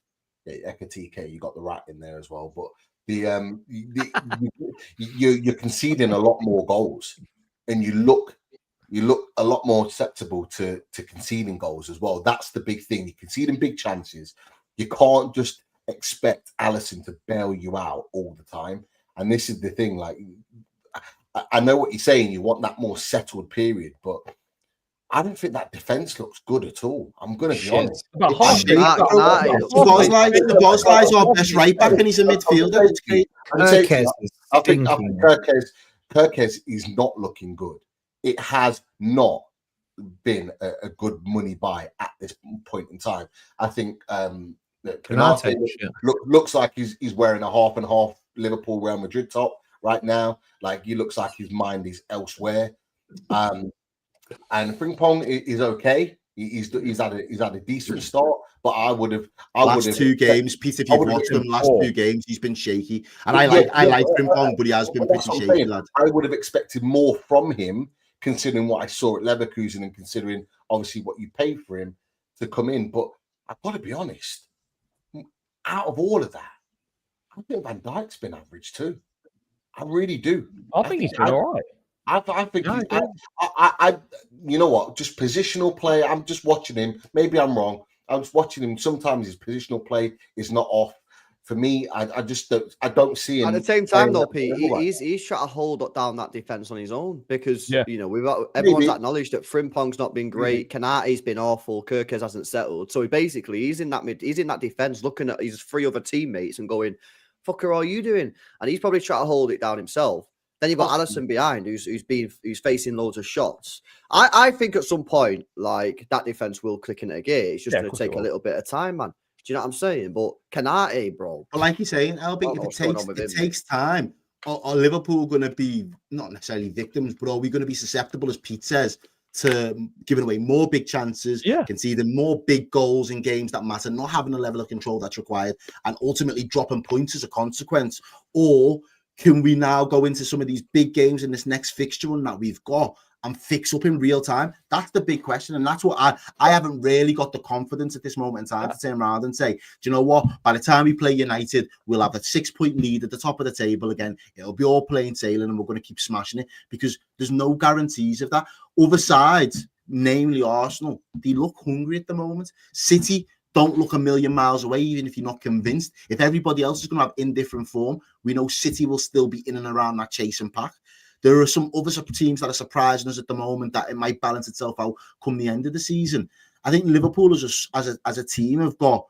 Ekatike, you got the rat in there as well, but you're conceding a lot more goals, and you look a lot more susceptible to conceding goals as well. That's the big thing. You're conceding big chances. You can't just expect Alisson to bail you out all the time. And this is the thing. Like, I know what you're saying. You want that more settled period, but I don't think that defense looks good at all. I'm going to be honest. The Bosley's our best right back, and he's a midfielder. It's great. I think Kirkes is not looking good. It has not been a good money buy at this point in time. I think Canate looks like he's wearing a half and half Liverpool Real Madrid top right now. Like, he looks like his mind is elsewhere. And Frimpong is okay. He's had a decent start, but I would have two games, Peter. If you've watched them last 2 games, he's been shaky, and I like Frimpong, but he has been pretty shaky, lad. I would have expected more from him, considering what I saw at Leverkusen and considering obviously what you paid for him to come in. But I've got to be honest, out of all of that, I think Van Dijk's been average too. I really do. I think he's been all right. I think you know what? Just positional play. I'm just watching him. Maybe I'm wrong. I'm just watching him. Sometimes his positional play is not off. For me, I don't see him. At the same time, though, Pete, he's trying to hold down that defense on his own because everyone's acknowledged that Frimpong's not been great. Kanate's been awful. Kirkes hasn't settled. So he's in that defense, looking at his 3 other teammates and going, "Fucker, are you doing?" And he's probably trying to hold it down himself. Then you've got Alisson behind, who's facing loads of shots. I think at some point, like, that defense will click into gear. It's just going to take a little bit of time, man. Do you know what I'm saying? But Canate, bro. But like you're saying, Albie, if it takes time, are Liverpool going to be not necessarily victims, but are we going to be susceptible, as Pete says, to giving away more big chances, conceding more big goals in games that matter, not having the level of control that's required, and ultimately dropping points as a consequence? Or can we now go into some of these big games in this next fixture run that we've got and fix up in real time? That's the big question. And that's what I haven't really got the confidence at this moment in time to turn around and say, do you know what? By the time we play United, we'll have a 6-point lead at the top of the table again. It'll be all plain sailing and we're going to keep smashing it, because there's no guarantees of that. Other sides, namely Arsenal, they look hungry at the moment. City don't look a million miles away, even if you're not convinced. If everybody else is going to have indifferent form, we know City will still be in and around that chasing pack. There are some other teams that are surprising us at the moment that it might balance itself out come the end of the season. I think Liverpool as a team have got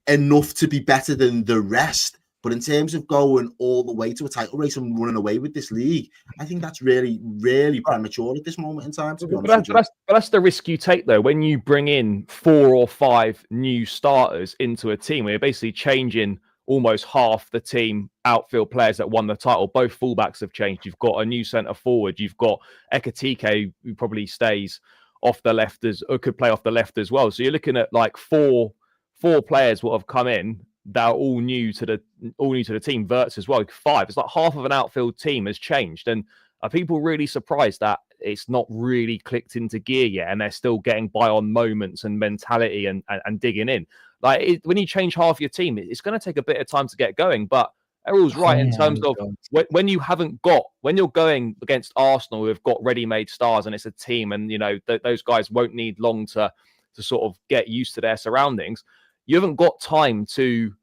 enough to be better than the rest, But in terms of going all the way to a title race and running away with this league, I think that's really, really premature at this moment in time, to be honest with you. But that's the risk you take, though, when you bring in 4 or 5 new starters into a team where you're basically changing almost half the team outfield players that won the title. Both fullbacks have changed. You've got a new centre forward. You've got Ekitike, who probably stays off the left or could play off the left as well. So you're looking at like four players will have come in that are all new to the team. Verts as well, 5. It's like half of an outfield team has changed, and are people really surprised that it's not really clicked into gear yet, and they're still getting by on moments and mentality and digging in? Like when you change half your team, it's going to take a bit of time to get going. But Errol's right in terms of when you're going against Arsenal, who have got ready-made stars, and it's a team, and those guys won't need long to sort of get used to their surroundings. You haven't got time to,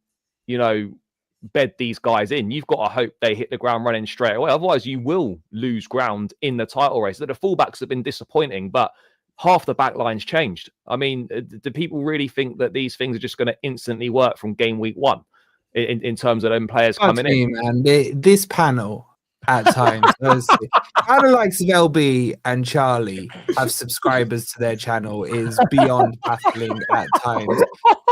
bed these guys in. You've got to hope they hit the ground running straight away. Otherwise, you will lose ground in the title race. The fullbacks have been disappointing, but half the back line's changed. I mean, do people really think that these things are just going to instantly work from game week 1 in terms of them players coming in? And this panel at times, how the likes of LB and Charlie have subscribers to their channel is beyond baffling at times.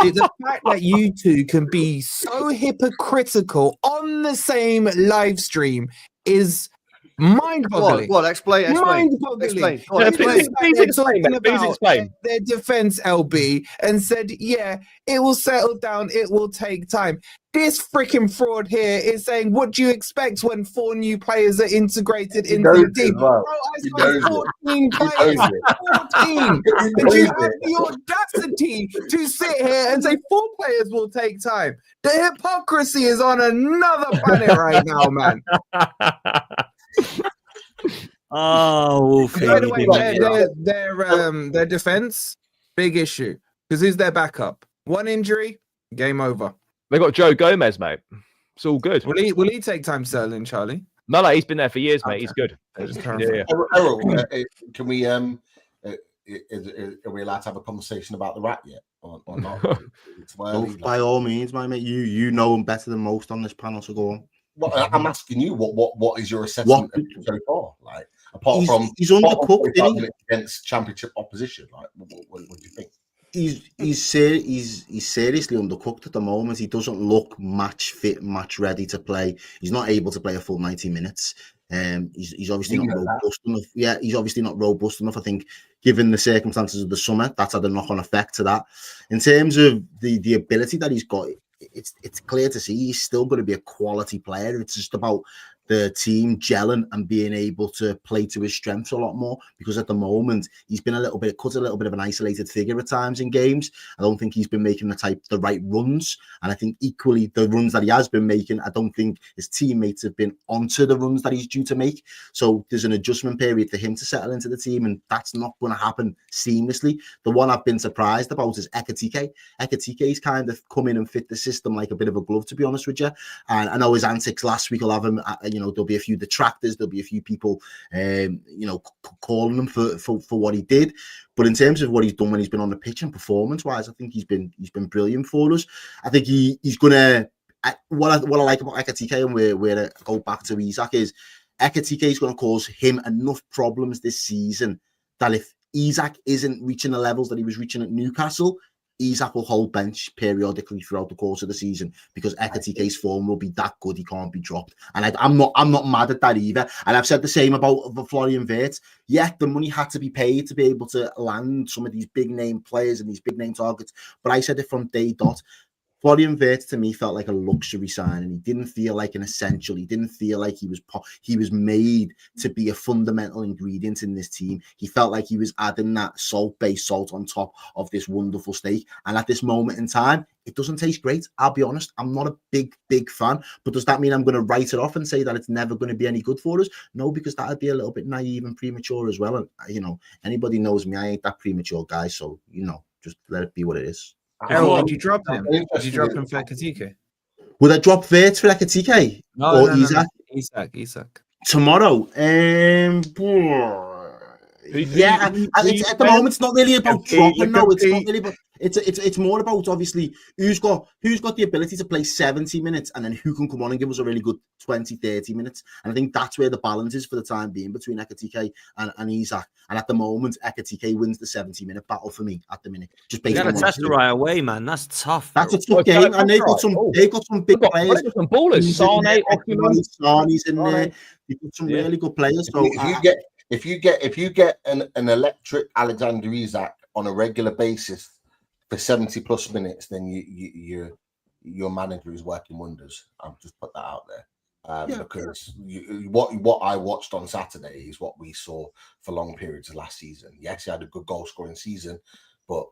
The fact that you two can be so hypocritical on the same live stream is mind-boggling. What? Explain. Mind-boggling. Please explain. Their defense, LB, and said, yeah, it will settle down. It will take time. This freaking fraud here is saying, what do you expect when 4 new players are integrated into the team? Well. Bro, I spent 14 players. 14. And you have the audacity to sit here and say 4 players will take time. The hypocrisy is on another planet right now, man. Oh, Wolfie. By the way, their defense, big issue. Because who's their backup? 1 injury, game over. They got Joe Gomez, mate. It's all good. Will he take time settling, Charlie? No, he's been there for years, mate. Okay. He's good. Yeah. Errol, can we are we allowed to have a conversation about the rat yet or not? By all means, my mate. You know him better than most on this panel, so go on. Well, I'm asking you, what is your assessment of him so far? Like, apart from he's undercooked against championship opposition, like, what do you think? He's seriously undercooked at the moment. He doesn't look match fit, match ready to play. He's not able to play a full 90 minutes. He's obviously not robust enough. Yeah, he's obviously not robust enough. I think, given the circumstances of the summer, that's had a knock-on effect to that. In terms of the ability that he's got, it's clear to see he's still going to be a quality player. It's just about the team gelling and being able to play to his strengths a lot more, because at the moment he's been a little bit of an isolated figure at times in games. I don't think he's been making the right runs, and I think equally the runs that he has been making, I don't think his teammates have been onto the runs that he's due to make. So there's an adjustment period for him to settle into the team, and that's not going to happen seamlessly. The one I've been surprised about is Ekitike. Ekitike's kind of come in and fit the system like a bit of a glove, to be honest with you. And I know his antics last week will have him, there'll be a few detractors, there'll be a few people, calling him for what he did. But in terms of what he's done when he's been on the pitch and performance-wise, I think he's been brilliant for us. I think he's gonna. What I like about Ekitike, and where to go back to Isak, is Ekitike is going to cause him enough problems this season that if Isak isn't reaching the levels that he was reaching at Newcastle, Isak will hold bench periodically throughout the course of the season, because Ekitike's form will be that good he can't be dropped. And I'm not mad at that either. And I've said the same about Florian Wirtz. Yeah, the money had to be paid to be able to land some of these big name players and these big name targets. But I said it from day dot. Florian Wirtz to me felt like a luxury signing. He didn't feel like an essential. He didn't feel like he was made to be a fundamental ingredient in this team. He felt like he was adding that salt-based salt on top of this wonderful steak. And at this moment in time, it doesn't taste great. I'll be honest. I'm not a big fan. But does that mean I'm going to write it off and say that it's never going to be any good for us? No, because that would be a little bit naive and premature as well. And, anybody knows me. I ain't that premature guy. So, just let it be what it is. Errol, would you drop him? Would you drop him for Ekitike? Would I drop Wirtz for Ekitike? No, Isak? Isak. Tomorrow? Yeah, and it's, at the moment, it's not really about dropping. No, it's not really about. It's more about obviously who's got the ability to play 70 minutes and then who can come on and give us a really good 20, 30 minutes. And I think that's where the balance is for the time being between Ekitike and Isak. And at the moment, Ekitike wins the 70-minute battle for me at the minute. Just based You on got to test the right away, man. That's tough. That's a tough game, and they've got some big players. Some ballers. Sane's in there. You've got some really good players. So if you get an electric Alexander Isak on a regular basis for 70+ minutes, then your manager is working wonders. I'll just put that out there. Because what I watched on Saturday is what we saw for long periods of last season. Yes, he had a good goal scoring season, but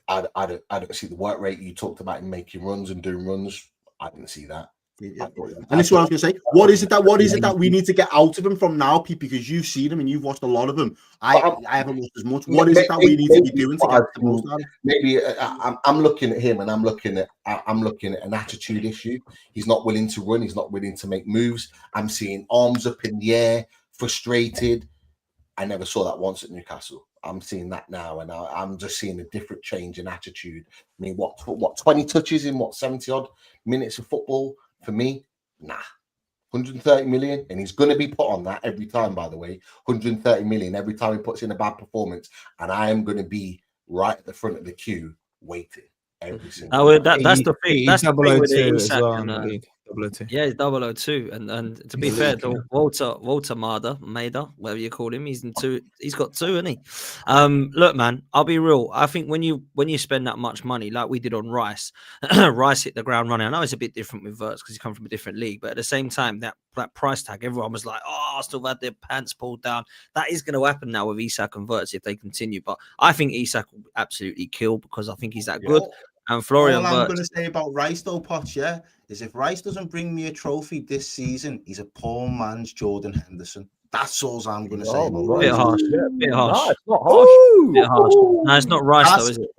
I don't see the work rate you talked about in making runs and doing runs. I didn't see that. And this is what I was going to say. What is it that we need to get out of him from now, Pete? Because you've seen him and you've watched a lot of him. I haven't watched as much. What is it that we need to be doing to get the most out of him? Maybe I'm looking at him and I'm looking at an attitude issue. He's not willing to run. He's not willing to make moves. I'm seeing arms up in the air, frustrated. I never saw that once at Newcastle. I'm seeing that now, and I'm just seeing a different change in attitude. I mean, what 20 touches in 70 odd minutes of football? For me, nah. 130 million, and he's going to be put on that every time, by the way. 130 million every time he puts in a bad performance, and I am going to be right at the front of the queue waiting every single time. That's the thing. That's the thing with Isak. Yeah, he's 002, and to be fair, Walter Mader, whatever you call him, he's got two, isn't he? Look, man, I'll be real. I think when you spend that much money, like we did on Rice, Rice hit the ground running. I know it's a bit different with Wirtz because he come from a different league, but at the same time, that price tag, everyone was like, "Oh, I still had their pants pulled down." That is going to happen now with Isak and Wirtz if they continue. But I think Isak will absolutely kill because I think he's that good. And Florian All I'm going to say about Rice, though, Potts, is if Rice doesn't bring me a trophy this season, he's a poor man's Jordan Henderson. That's all I'm going to say about Rice. Bit harsh. No, it's not harsh. Bit harsh. No, it's not Rice, though, is it?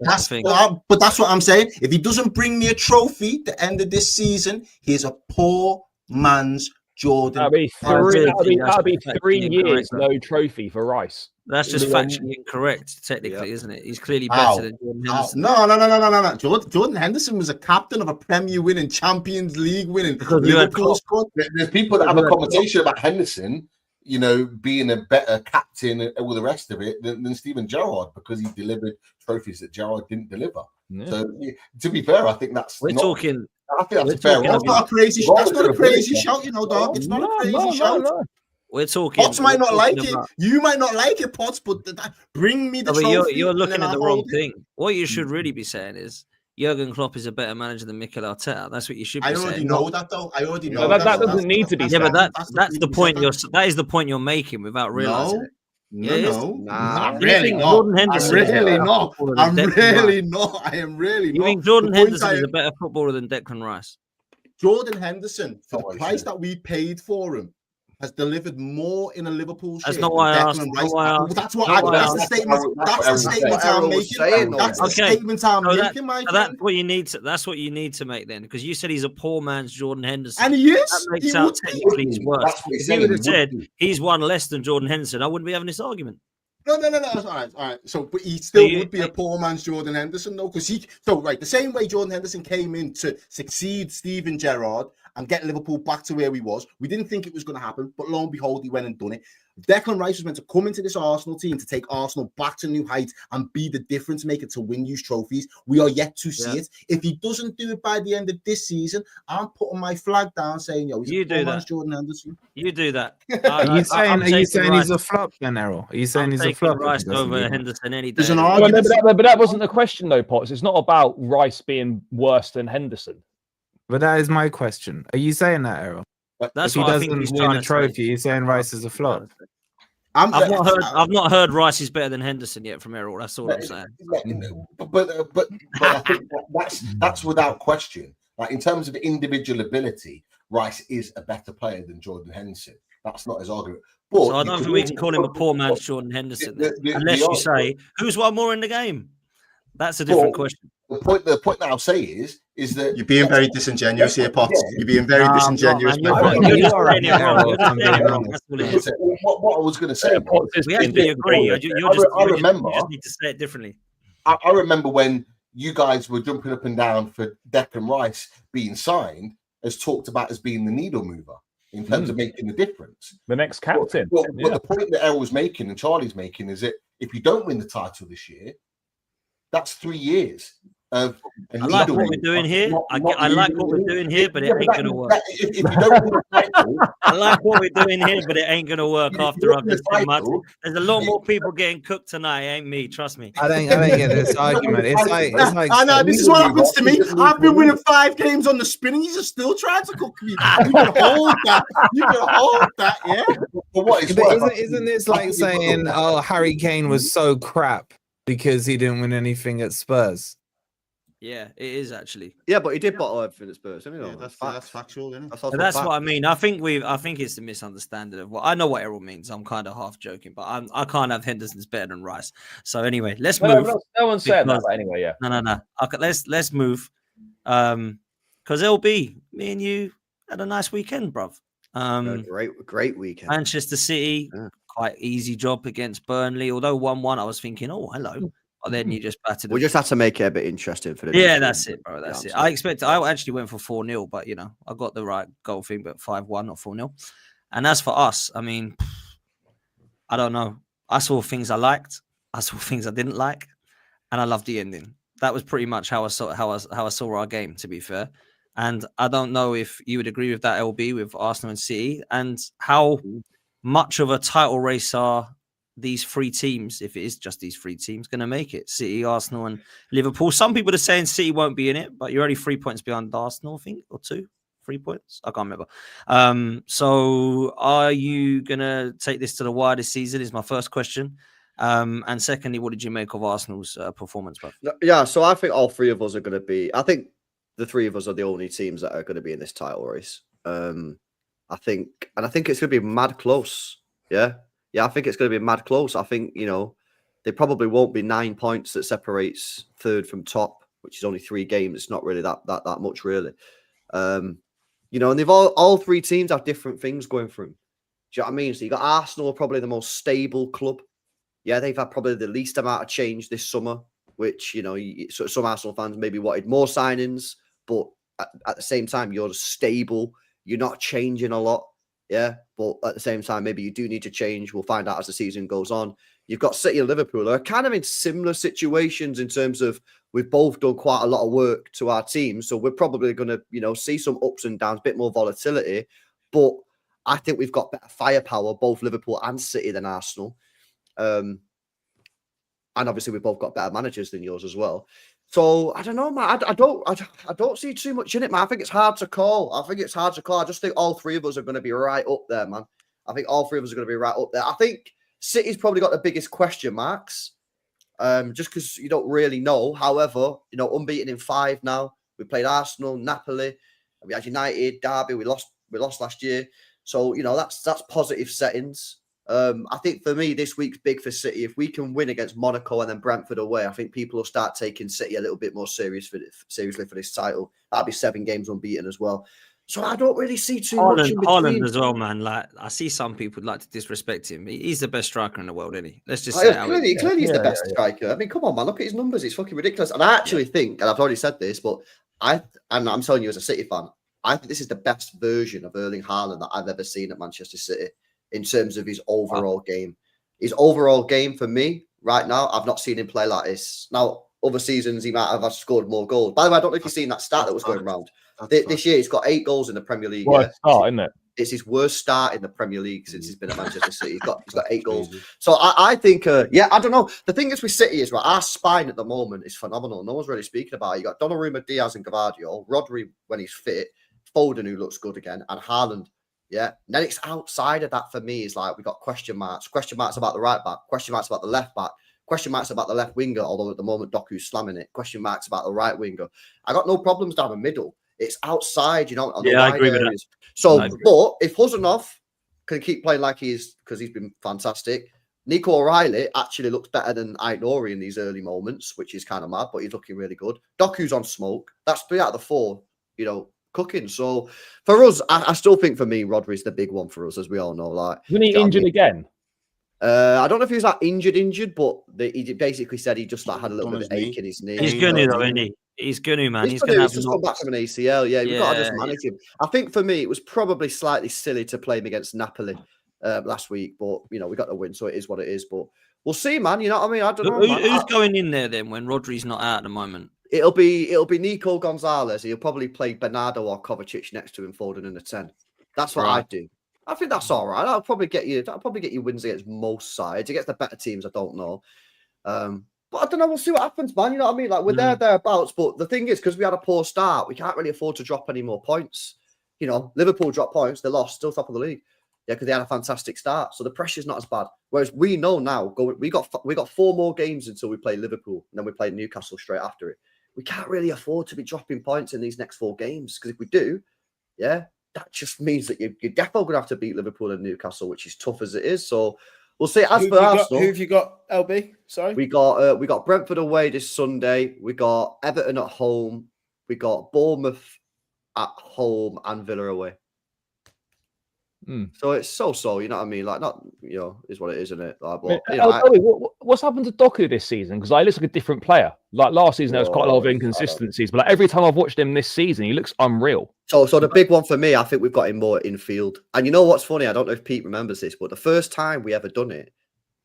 But that's what I'm saying. If he doesn't bring me a trophy at the end of this season, he's a poor man's Jordan. That'll be 3 years, no trophy for Rice. That's just factually incorrect, technically, isn't it? He's clearly better than Jordan Henderson. No. Jordan Henderson was a captain of a Premier winning, Champions League winning. Liverpool squad. There's people that have a conversation about Henderson, being a better captain and all the rest of it than Steven Gerrard because he delivered trophies that Gerrard didn't deliver. Yeah. So, to be fair, I think that's talking. I think that's a fair. That's not a crazy. That's not a crazy shout, dog. It's not a crazy shout. No. We're talking. Potts might not like it. You might not like it, Potts, but bring me the trophy. You're looking at the wrong thing. What you should really be saying is Jurgen Klopp is a better manager than Mikel Arteta. That's what you should be saying. I already know that, though. I already know that doesn't need to be said. Yeah, but that's the point. That is the point you're making without realizing it. No, I'm really not. I'm really not. I am really not. You think Jordan Henderson is a better footballer than Declan Rice? Jordan Henderson, for the price that we paid for him, has delivered more in a Liverpool shirt. That's not why I asked. That's the statement. That's the statement I'm making. That's the statement I'm making, my friend. That's what you need to make then, because you said he's a poor man's Jordan Henderson, and he is. That makes out technically he's worse. If you would have said he's won less than Jordan Henderson, I wouldn't be having this argument. No. All right. So, but he still would be a poor man's Jordan Henderson, though, because the same way Jordan Henderson came in to succeed Steven Gerrard and get Liverpool back to where we was. We didn't think it was going to happen, but lo and behold, he went and done it. Declan Rice was meant to come into this Arsenal team to take Arsenal back to new heights and be the difference maker to win you trophies. We are yet to see it. If he doesn't do it by the end of this season, I'm putting my flag down saying, he's a poor man's Jordan Henderson. You do that. Are you saying he's a flop then, Errol? Are you saying he's a flop? Rice over Henderson any day. There's an argument. But that wasn't the question, though, Potts. It's not about Rice being worse than Henderson. But that is my question. Are you saying that, Errol? That's if what he I think doesn't win a trophy, you're saying Rice is a flop. I've not heard Rice is better than Henderson yet from Errol. That's all I'm saying. But I think that's without question. Like in terms of individual ability, Rice is a better player than Jordan Henderson. That's not his argument. But so I don't think we can call him a poor man's Jordan Henderson, unless you say who's won more in the game. That's a different question. The point that I'll say is is that You're being very disingenuous here, Potts. Yeah. You're being very disingenuous. You're my friend. just You are saying it right, wrong. Errol, You're if just I'm saying being it wrong. honest. That's all it is. what I was going to say. We actually agree. You just need to say it differently. I remember when you guys were jumping up and down for Declan Rice being signed, as talked about as being the needle mover in terms of making the difference. The next captain. But the point that Errol's making and Charlie's making is that if you don't win the title this year, that's 3 years of. I like what we're doing here. I like what we're doing here, but it ain't going to work. If you don't win the title, I like what we're doing here, but it ain't going to work after I've just said much. title, There's a lot more people getting cooked tonight, ain't me. Trust me. I don't get this argument. It's like I know this is what happens to me. I've been winning 5 games on the spin, and you're still trying to cook me. You can hold that. You can hold that. Yeah. for what it's But worth, isn't this like saying, oh, Harry Kane was so crap because he didn't win anything at Spurs? Yeah, it is actually. Yeah, but he did bottle everything at Spurs, didn't he? Yeah, that's factual, isn't it? That's what I mean. I think it's a misunderstanding of what I know what Errol means. I'm kind of half joking, but I can't have Henderson's better than Rice. So anyway, let's move. No one said that, because- but anyway, yeah. No. Okay, let's move. Because LB, me and you had a nice weekend, bruv. Great weekend. Manchester City, quite easy job against Burnley. Although 1-1, I was thinking, oh, hello. But then you just battered. We just had to make it a bit interesting for the. Yeah, that's it, bro. That's it. I actually went for 4-0, but I got the right goal thing, but 5-1 or 4-0. And as for us, I mean, I don't know. I saw things I liked, I saw things I didn't like, and I loved the ending. That was pretty much how I saw our game, to be fair. And I don't know if you would agree with that, LB, with Arsenal and City, and how much of a title race are these 3 teams, if it is just these 3 teams, going to make it? City, Arsenal, and Liverpool. Some people are saying City won't be in it, but you're only 3 points behind Arsenal, I think, or 3 points. I can't remember. So are you going to take this to the wire this season is my first question. And secondly, what did you make of Arsenal's performance, bro? Yeah, so I think all 3 of us are going to be. I think the 3 of us are the only teams that are going to be in this title race. I think it's going to be mad close. Yeah, I think it's going to be mad close. I think they probably won't be 9 points that separates third from top, which is only 3 games. It's not really that much, really. And they've all 3 teams have different things going for them. Do you know what I mean? So you got Arsenal, probably the most stable club. Yeah, they've had probably the least amount of change this summer, which, some Arsenal fans maybe wanted more signings, but at the same time, you're stable. You're not changing a lot. Yeah, but at the same time, maybe you do need to change. We'll find out as the season goes on. You've got City and Liverpool who are kind of in similar situations in terms of we've both done quite a lot of work to our team. So we're probably going to, see some ups and downs, a bit more volatility. But I think we've got better firepower, both Liverpool and City, than Arsenal. And obviously we've both got better managers than yours as well. So I don't know, man. I don't see too much in it, man. I think it's hard to call. I just think all 3 of us are going to be right up there, man. I think all 3 of us are going to be right up there. I think City's probably got the biggest question marks, just because you don't really know. However, unbeaten in 5 now. We played Arsenal, Napoli, we had United, Derby. We lost last year. So that's positive settings. I think for me, this week's big for City. If we can win against Monaco and then Brentford away, I think people will start taking City a little bit more seriously for this title. That'll be 7 games unbeaten as well. So I don't really see too much in between. Haaland as well, man. Like I see some people like to disrespect him. He's the best striker in the world, isn't he? Let's just say clearly he's the best striker. I mean, come on, man. Look at his numbers. It's fucking ridiculous. And I actually think, and I've already said this, but I'm telling you as a City fan, I think this is the best version of Erling Haaland that I've ever seen at Manchester City in terms of his overall game. His overall game for me right now, I've not seen him play like this. Now, other seasons, he might have scored more goals. By the way, I don't know if you've seen that stat that was going around. This year, he's got 8 goals in the Premier League. Worst start, isn't it? It's his worst start in the Premier League since he's been at Manchester City. He's got 8 goals. So I think, I don't know. The thing is with City is, right, our spine at the moment is phenomenal. No one's really speaking about it. You got Donnarumma, Diaz and Gvardiol, Rodri when he's fit, Foden who looks good again, and Haaland. Yeah. And then it's outside of that for me is like we got question marks about the right back, question marks about the left back, question marks about the left winger, although at the moment Doku's slamming it, question marks about the right winger. I got no problems down the middle. It's outside, on the I agree areas. with that. So, but if Huzanov can keep playing like he is, because he's been fantastic, Nico O'Reilly actually looks better than Aït-Nouri in these early moments, which is kind of mad, but he's looking really good. Doku's on smoke. That's 3 out of the 4, cooking. So for us, I still think for me, Rodri's the big one for us, as we all know. Like, Isn't he injured again? I don't know if he was like injured, but he basically said he just had a little bit of ache in his knee. He's gonna though, isn't he? He's gonna, man. He's gonna have just come back from an ACL. Yeah, we've got to just manage him. I think for me, it was probably slightly silly to play him against Napoli last week, but we got the win, so it is what it is. But we'll see, man. You know what I mean? I don't know. Who's going in there then when Rodri's not out at the moment? It'll be Nico Gonzalez. He'll probably play Bernardo or Kovacic next to him, folding in the 10. That's what I do. I think that's all right. That'll probably get you wins against most sides. Against the better teams, I don't know. But I don't know. We'll see what happens, man. You know what I mean? Like, we're thereabouts. But the thing is, because we had a poor start, we can't really afford to drop any more points. Liverpool dropped points. They lost, still top of the league. Yeah, because they had a fantastic start. So the pressure's not as bad. Whereas we know now, we got 4 more games until we play Liverpool. And then we play Newcastle straight after it. We can't really afford to be dropping points in these next 4 games. Because if we do, that just means that you're definitely going to have to beat Liverpool and Newcastle, which is tough as it is. So we'll see. As for Arsenal, who have you got, LB? Sorry, we got Brentford away this Sunday. We got Everton at home. We got Bournemouth at home and Villa away. So it's so. You know what I mean? Like, not is what it is, isn't it? Like, but, what's happened to Doku this season? Because he looks like a different player. Like last season, there was quite a lot of inconsistencies, but like every time I've watched him this season, he looks unreal. So the big one for me, I think we've got him more infield. And you know what's funny? I don't know if Pete remembers this, but the first time we ever done it,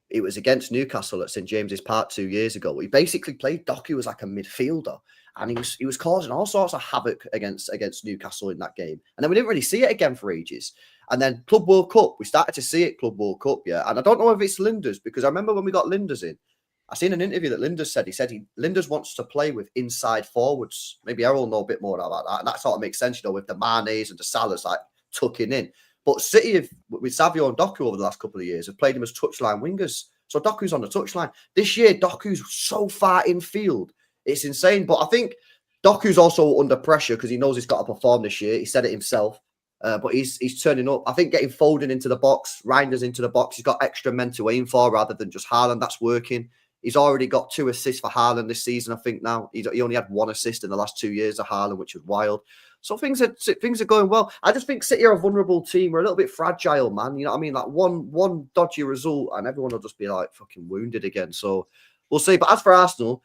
it was against Newcastle at St James's Park 2 years ago. We basically played Doku as like a midfielder, and he was causing all sorts of havoc against Newcastle in that game. And then we didn't really see it again for ages. And then Club World Cup, we started to see it Club World Cup, yeah. And I don't know if it's Linders, because I remember when we got Linders in, I seen an interview that Linders said. He said Linders wants to play with inside forwards. Maybe Errol will know a bit more about that. And that sort of makes sense, with the Manes and the Salahs like tucking in. But City, with Savio and Doku over the last couple of years, have played him as touchline wingers. So Doku's on the touchline. This year, Doku's so far in field. It's insane. But I think Doku's also under pressure because he knows he's got to perform this year. He said it himself. But he's turning up. I think getting Foden into the box, Reinders into the box, he's got extra men to aim for rather than just Haaland. That's working. He's already got 2 assists for Haaland this season, I think now. He only had 1 assist in the last 2 years of Haaland, which was wild. So things are going well. I just think City are a vulnerable team. We're a little bit fragile, man. You know what I mean? Like one dodgy result and everyone will just be like fucking wounded again. So we'll see. But as for Arsenal,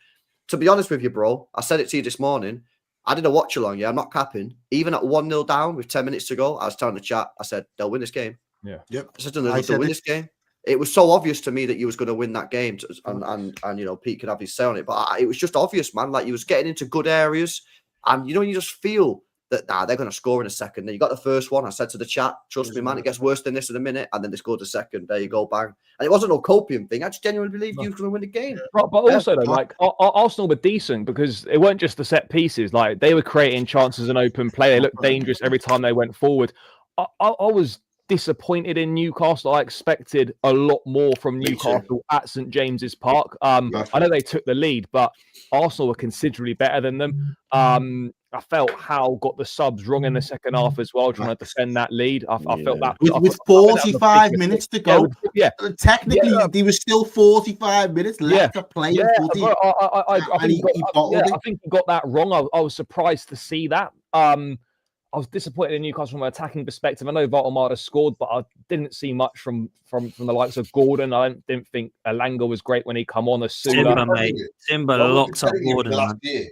to be honest with you, bro, I said it to you this morning. I did a watch along, I'm not capping. Even at 1-0 down with 10 minutes to go, I was telling the chat, I said, they'll win this game. Yeah. Yep. I said, they'll win this game. It was so obvious to me that you was going to win that game. And Pete could have his say on it. But it was just obvious, man. Like, you was getting into good areas. And, you just feel that, they're going to score in a second. Then you got the first one. I said to the chat, trust me, man, it gets worse than this in a minute. And then they scored the second. There you go, bang. And it wasn't no copium thing. I just genuinely believed you were going to win the game. But also, though, like, Arsenal were decent because it weren't just the set pieces. Like, they were creating chances in open play. They looked dangerous every time they went forward. I was disappointed in Newcastle. I expected a lot more from Newcastle at St James's Park. I know they took the lead, but Arsenal were considerably better than them. I felt Howe got the subs wrong in the second half as well, trying to defend that lead. I felt that with 45 minutes to go. Technically, there was still 45 minutes left to play. I think he got that wrong. I was surprised to see that. I was disappointed in Newcastle from an attacking perspective. I know Valtemada scored, but I didn't see much from the likes of Gordon. I didn't think Elanga was great when he come on. Timber, mate. Timber locks up Gordon. Last year.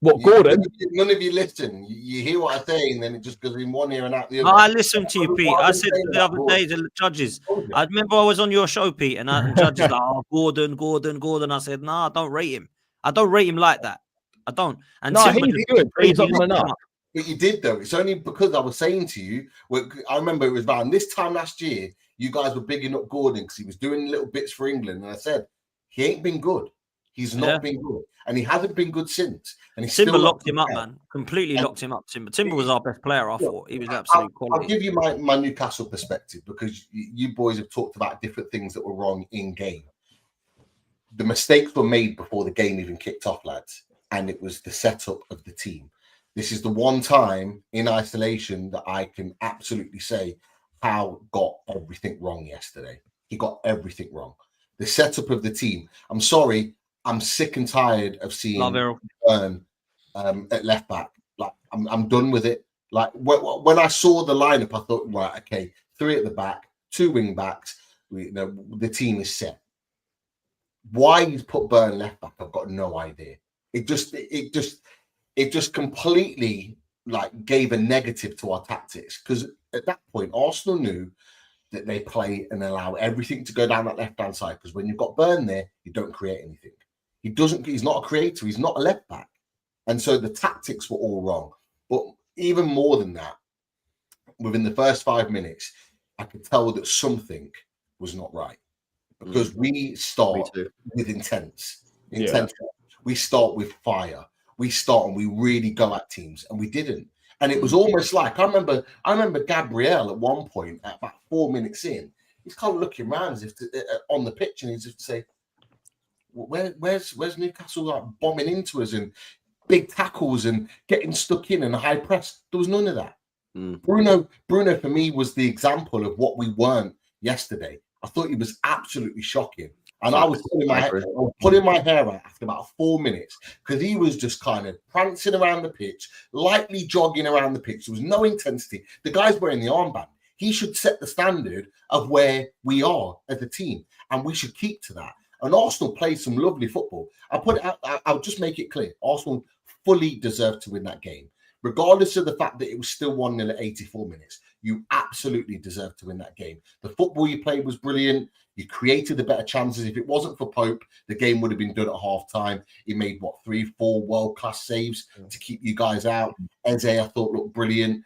What, Gordon? None of you listen. You hear what I say, and then it just goes in one ear and out the other. I listened to you, Pete. I said the other day to the judges. I remember I was on your show, Pete, and the judges like, Gordon. I said, nah, I don't rate him. I don't rate him like that. I don't. And no, he's good. He's not enough. But you did, though. It's only because I was saying to you, I remember it was around this time last year, you guys were bigging up Gordon because he was doing little bits for England. And I said, he ain't been good. He's not been good. And he hasn't been good since. And he Timber locked him up, man. Completely locked him up, Timber. Timber was our best player, I thought. He was absolute quality. I'll give you my Newcastle perspective because you boys have talked about different things that were wrong in game. The mistakes were made before the game even kicked off, lads. And it was the setup of the team. This is the one time in isolation that I can absolutely say Howe got everything wrong yesterday. he got everything wrong. The setup of the team. I'm sorry, I'm sick and tired of seeing Burn at left back. Like I'm done with it. Like when I saw the lineup, I thought, right, okay, 3 at the back, 2 wing backs. The team is set. Why he's put Burn left back, I've got no idea. It just completely like gave a negative to our tactics, because at that point Arsenal knew that they play and allow everything to go down that left-hand side, because when you've got Burn there, you don't create anything. He's not a creator, he's not a left back. And so the tactics were all wrong. But even more than that, within the first 5 minutes, I could tell that something was not right, because we start with intense. We start with fire. We start and we really go at teams, and we didn't. And it was almost like I remember Gabriel at one point, at about 4 minutes in, he's kind of looking around as if on the pitch, and he's just to say, "Where's Newcastle like bombing into us and big tackles and getting stuck in and a high press?" There was none of that. Bruno for me was the example of what we weren't yesterday. I thought he was absolutely shocking. And I was pulling my hair out after about 4 minutes, because he was just kind of prancing around the pitch, lightly jogging around the pitch. There was no intensity. The guy's wearing the armband. He should set the standard of where we are as a team, and we should keep to that. And Arsenal played some lovely football. I'll just make it clear. Arsenal fully deserved to win that game, regardless of the fact that it was still 1-0 at 84 minutes. You absolutely deserved to win that game. The football you played was brilliant. You created the better chances. If it wasn't for Pope, the game would have been done at half-time. He made, 3-4 world-class saves to keep you guys out. Eze, I thought, looked brilliant.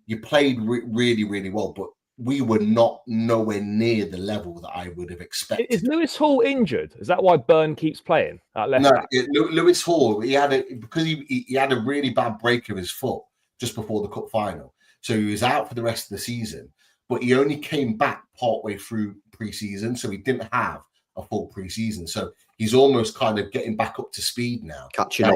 You played really, really well, but we were nowhere near the level that I would have expected. Is Lewis Hall injured? Is that why Burn keeps playing at left back? Lewis Hall, he had a really bad break of his foot just before the cup final. So he was out for the rest of the season, but he only came back partway through pre-season, so he didn't have a full pre-season. So he's almost kind of getting back up to speed now. Catching up,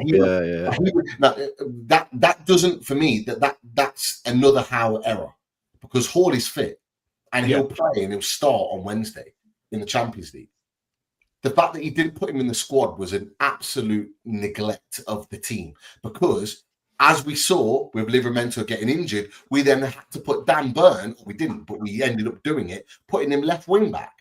That doesn't, for me, that's another Howe error, because Hall is fit and he'll play and he'll start on Wednesday in the Champions League. The fact that he didn't put him in the squad was an absolute neglect of the team, because as we saw with Livramento getting injured, we then had to put Dan Burn. We didn't, but we ended up doing it, putting him left wing back.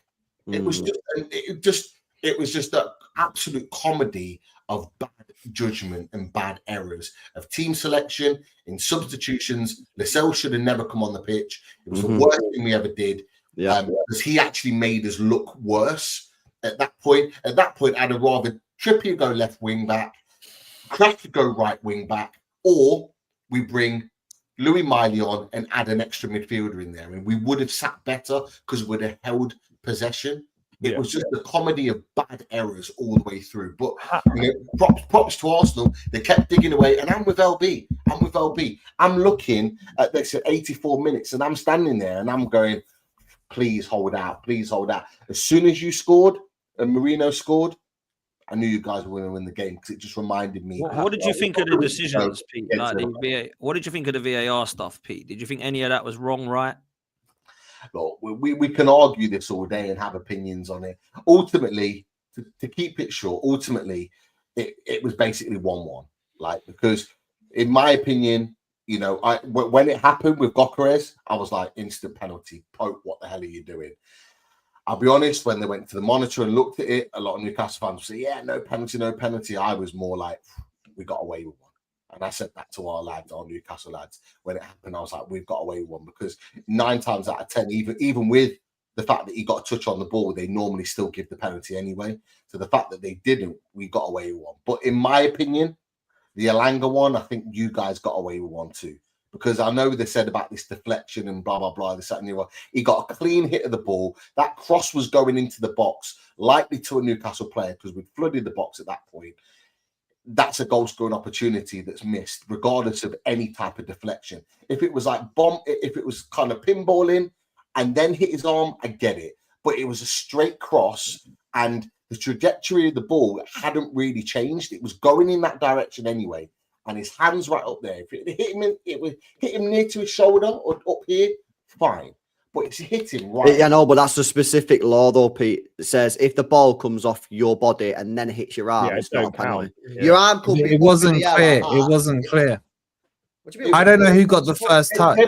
It was just an absolute comedy of bad judgment and bad errors of team selection in substitutions. Lascelles should have never come on the pitch. It was the worst thing we ever did. Because he actually made us look worse at that point. At that point, I'd have rather Trippier go left wing back, Cracker go right wing back, or we bring Louis Miley on and add an extra midfielder in there, and we would have sat better because we'd have held possession. It was just a comedy of bad errors all the way through. But props to Arsenal. They kept digging away, and I'm with LB. I'm looking at this at 84 minutes, and I'm standing there and I'm going, please hold out. As soon as you scored and Marino scored, I knew you guys were going to win the game, because it just reminded me. What did you think of the decisions, Pete? What did you think of the VAR stuff, Pete? Did you think any of that was wrong, right? Look, we can argue this all day and have opinions on it. Ultimately, to keep it short, it was basically 1-1. Because in my opinion, when it happened with Gyökeres, I was like, instant penalty. Pope, what the hell are you doing? I'll be honest, when they went to the monitor and looked at it, a lot of Newcastle fans would say, yeah, no penalty. I was more like, we got away with one. And I said that to our Newcastle lads. When it happened, I was like, we've got away with one, because 9 times out of 10, even with the fact that he got a touch on the ball, they normally still give the penalty anyway. So the fact that they didn't, we got away with one. But in my opinion, the Elanga one, I think you guys got away with one too. Because I know they said about this deflection and blah, blah, blah, this, that, and the other. He got a clean hit of the ball. That cross was going into the box, likely to a Newcastle player, because we'd flooded the box at that point. That's a goal scoring opportunity that's missed, regardless of any type of deflection. If it was like if it was kind of pinballing and then hit his arm, I get it. But it was a straight cross, and the trajectory of the ball hadn't really changed. It was going in that direction anyway. And his hand's right up there. If it hit him near to his shoulder or up here, fine. but it's hitting right. Yeah, no, but that's a specific law, though, Pete. It says if the ball comes off your body and then hits your arm, Yeah, it's it not a don't penalty. count. Yeah. Your arm could be. It wasn't clear. It wasn't clear. What do you mean? I don't know who got the first touch.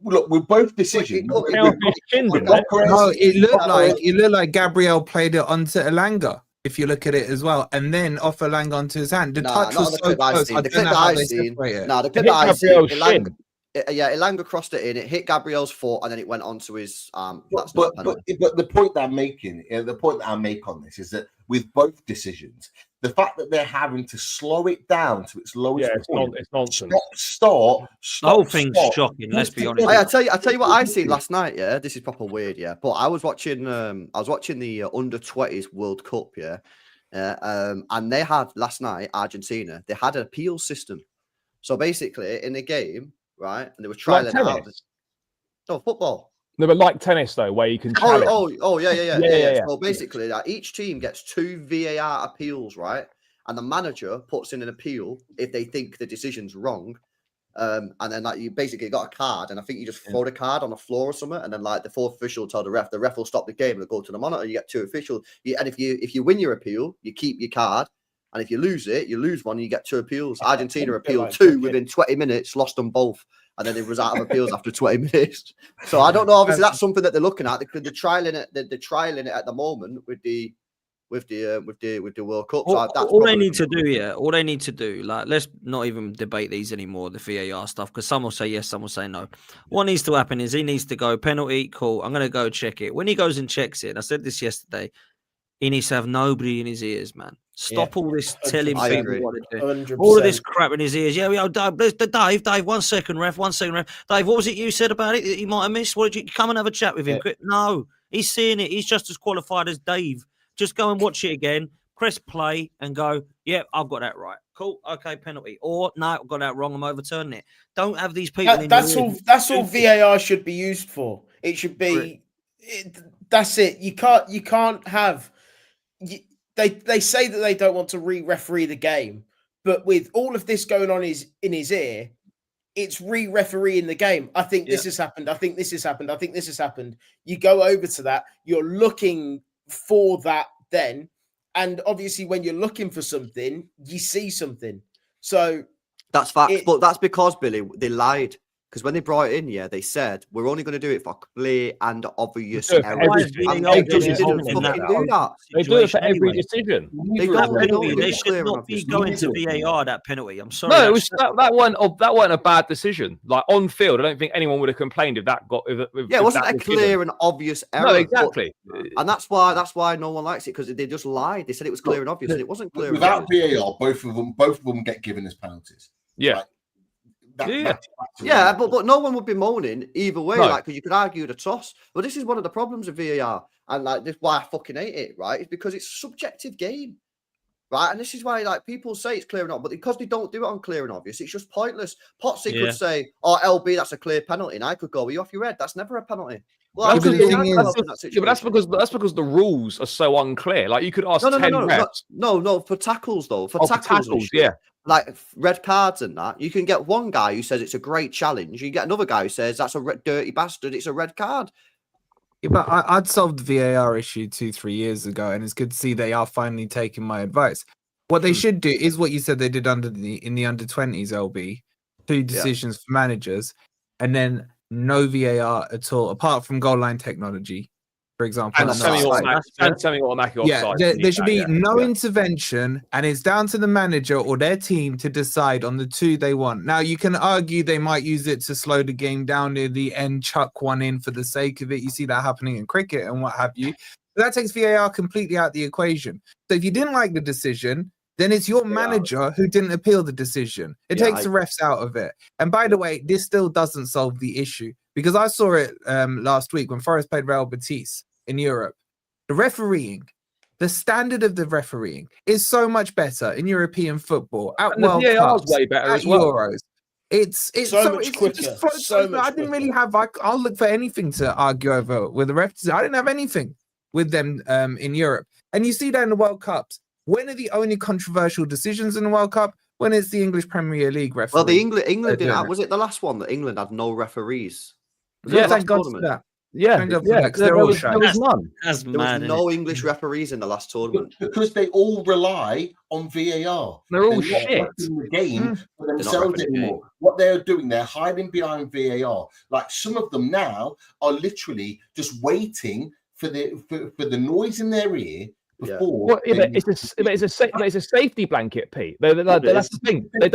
Look, with both decisions. Count his chin, didn't it? No, it looked like Gabriel played it onto Elanga. If you look at it as well, and then off Elanga onto his hand, the touch was so close. I The don't clip know that how I've they seen. separate it. No, the clip It that hit I've seen. Gabriel's shin. Elanga crossed it in. It hit Gabriel's foot, and then it went onto his arm. That's But not a penalty. the point that I'm making, the point that I make on this is that with both decisions, the fact that they're having to slow it down to its lowest point, it's nonsense. stop. The whole thing's shocking. Let's be honest. I tell you what I seen last night. Yeah, this is proper weird. Yeah, but I was watching the under-20s World Cup. Yeah, and they had last night Argentina. They had an appeal system. So basically, in the game, right, and they were trialing it out. No, football. No, but like tennis though, where you can challenge. Yeah. So basically, like, each team gets 2 VAR appeals, right? And the manager puts in an appeal if they think the decision's wrong. And then like you basically got a card, and I think you just throw the card on the floor or something, and then like the fourth official will tell the ref will stop the game and go to the monitor. You get 2 officials. And if you win your appeal, you keep your card. And if you lose it, you lose one and you get 2 appeals. Argentina appealed 2 within 20 minutes, lost them both. And then it was out of appeals after 20 minutes. So I don't know. Obviously, that's something that they're looking at. They're trialing it. They're trialing it at the moment with the World Cup. So All they need to do, like, let's not even debate these anymore, the VAR stuff, because some will say yes, some will say no. What needs to happen is he needs to go penalty. Cool. I'm going to go check it. When he goes and checks it, and I said this yesterday, he needs to have nobody in his ears, man. Stop all this telling people what to do. 100%. All of this crap in his ears. Yeah, Dave, 1 second, ref. Dave, what was it you said about it that you might have missed? What did you come and have a chat with him? Yeah. No, he's seeing it. He's just as qualified as Dave. Just go and watch it again, press play and go, yeah, I've got that right. Cool. Okay, penalty. Or no, I've got that wrong. I'm overturning it. Don't have these people. That's all VAR should be used for. It should be. That's it. You can't have. They say that they don't want to re-referee the game, but with all of this going on in his ear, it's re-refereeing the game. I think this has happened. I think this has happened. I think this has happened. You go over to that. You're looking for that then, and obviously when you're looking for something, you see something. So that's facts, but that's because Billy, they lied. Because when they brought it in, they said we're only going to do it for clear and obvious errors. They do it for every decision. They should not be going to VAR that penalty. I'm sorry. No, that wasn't a bad decision. Like on field, I don't think anyone would have complained if that got. It wasn't a clear and obvious error. No, exactly. And that's why no one likes it, because they just lied. They said it was clear and obvious, and it wasn't clear. Without VAR, both of them get given as penalties. Yeah. But no one would be moaning either way, because you could argue the toss. But this is one of the problems of VAR, and like this is why I fucking hate it, right? It's because it's a subjective game, right? And this is why like people say it's clear and obvious, but because they don't do it on clear and obvious, it's just pointless. Potsy could say, "Oh, LB, that's a clear penalty," and I could go, "Are you off your head? That's never a penalty." Well, but that's because the rules are so unclear. Like you could ask 10 refs. No, for tackles though. For tackles, like red cards and that, you can get one guy who says it's a great challenge. You get another guy who says that's a dirty bastard. It's a red card. Yeah, but I'd solved the VAR issue 2-3 years ago, and it's good to see they are finally taking my advice. What they should do is what you said they did in the under-20s, LB. 2 decisions for managers, and then no VAR at all, apart from goal line technology, for example. And semi-automatic offside. There should be no intervention, and it's down to the manager or their team to decide on the 2 they want. Now, you can argue they might use it to slow the game down near the end, chuck one in for the sake of it. You see that happening in cricket and what have you. But that takes VAR completely out of the equation. So if you didn't like the decision, then it's your manager who didn't appeal the decision. It takes the refs out of it. And by the way, this still doesn't solve the issue, because I saw it last week when Forest played Real Betis in Europe. The standard of the refereeing is so much better in European football at World Cups, way better at Euros. It's so much quicker. I didn't really have. I'll look for anything to argue over with the refs. I didn't have anything with them in Europe, and you see that in the World Cups. When are the only controversial decisions in the World Cup? When it's the English Premier League referee. Well, England did that. Was it the last one that England had no referees? Thank God for that. Yeah, Thank God for yeah. that, 'cause they're all there shy. was none. That's There mad. was innit? no English referees in the last tournament. Because they all rely on VAR. They're all not shit. watching the game for not themselves repping the anymore. What they're doing, they're hiding behind VAR. Like some of them now are literally just waiting for the noise in their ear before. Well, yeah, but it's a safety blanket, Pete. That's the thing. They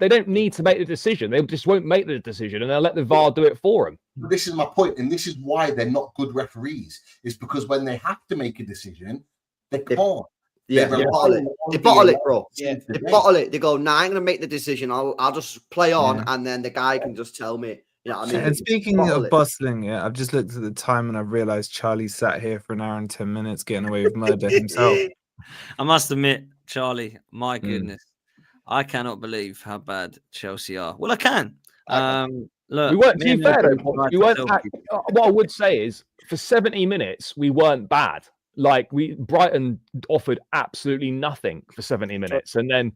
don't need to make the decision. They just won't make the decision, and they'll let the VAR do it for them. This is my point, and this is why they're not good referees. Is because when they have to make a decision, they can't. Yeah, They they rely bottle it. on They bottle it, VAR bro. to save the They game. bottle it. They go, nah, I'm gonna make the decision. I'll just play on, Yeah. and then the guy can just tell me. You know what I mean? And speaking Bottle of it. bustling, yeah, I've just looked at the time and I've realized Charlie sat here for an hour and 10 minutes getting away with murder himself. I must admit, Charlie, my Mm. goodness, I cannot believe how bad Chelsea are. Well, I can. Look, We weren't. me To and be fair, Neil though, both tried we to weren't. tell people. What I would say is, for 70 minutes, we weren't bad. Like Brighton offered absolutely nothing for 70 minutes, and then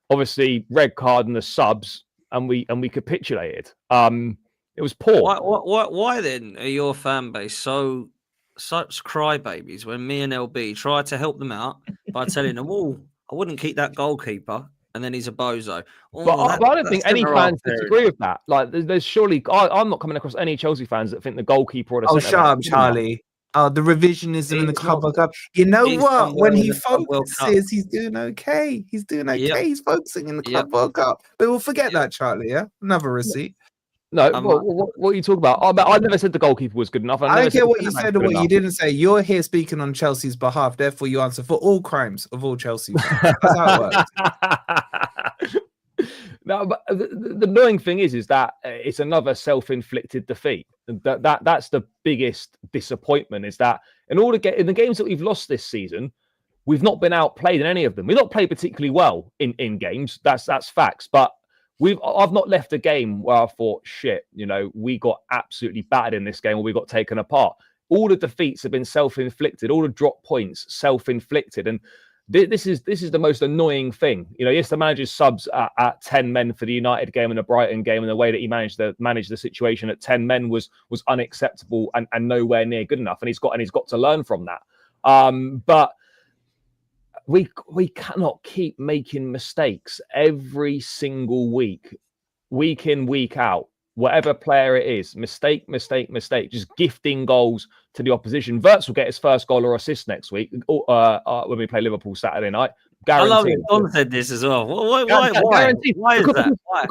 obviously red card and the subs, and we capitulated. It was poor. Why then are your fan base such crybabies when me and LB tried to help them out by telling them, "Oh, I wouldn't keep that goalkeeper," and then he's a bozo. Oh, But I don't that's think any centre half fans there. disagree with that. Like, there's surely I'm not coming across any Chelsea fans that think the goalkeeper or the Oh, centre shut back up, is good enough. Charlie. Oh, the revisionism in the He's Club not- World Cup. You know he's what? done When well he in the Club World Cup. focuses, he's doing okay. He's doing okay. Yep. He's focusing in the Club Yep. World Cup. But we'll forget Yep. that, Charlie, yeah? Another receipt. No, Um, what are you talking about? I never said the goalkeeper was good enough. I never don't said care the what you centre back's said or good what you enough. didn't say. You're here speaking on Chelsea's behalf. Therefore, you answer for all crimes of all Chelsea fans. That's how it works. No, but the annoying thing is that it's another self-inflicted defeat. That's the biggest disappointment. Is that in the games that we've lost this season, we've not been outplayed in any of them. We've not played particularly well in games. That's facts. But I've not left a game where I thought, shit, we got absolutely battered in this game, or we got taken apart. All the defeats have been self-inflicted. All the drop points self-inflicted, and this is the most annoying thing. Yes, the manager's subs at 10 men for the United game and the Brighton game, and the way that he managed the situation at 10 men was unacceptable and nowhere near good enough. And he's got to learn from that. But we cannot keep making mistakes every single week in, week out. Whatever player it is, mistake, just gifting goals to the opposition. Wirtz will get his first goal or assist next week when we play Liverpool Saturday night. I love Guaranteed. it. Don said this as well. Why Guaranteed. is that? Why?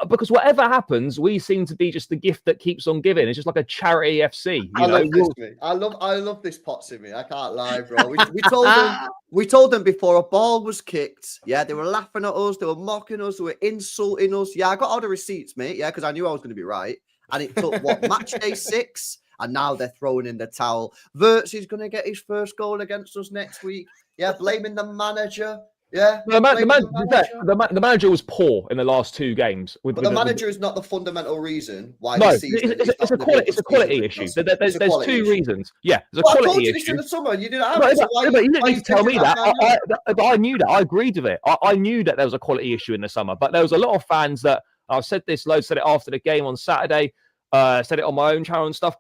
Because whatever happens, we seem to be just the gift that keeps on giving. It's just like a charity FC. I love this, mate. I love this Potsy, mate. I can't lie, bro. We told them before a ball was kicked. Yeah, they were laughing at us. They were mocking us. They were insulting us. Yeah, I got all the receipts, mate. Yeah, because I knew I was going to be right. And it took match day 6, and now they're throwing in the towel. Wirtz is going to get his first goal against us next week. Yeah, blaming the manager. Yeah, the manager was poor in the last 2 games. But the manager is not the fundamental reason why. No, the season it's a quality issue. There's 2 reasons. Yeah, there's a I told quality you this issue. in the summer. You didn't have But it. you didn't need to tell me that. But I knew that. I agreed with it. I knew that there was a quality issue in the summer. But there was a lot of fans that I've said this loads. Said it after the game on Saturday. Said it on my own channel and stuff.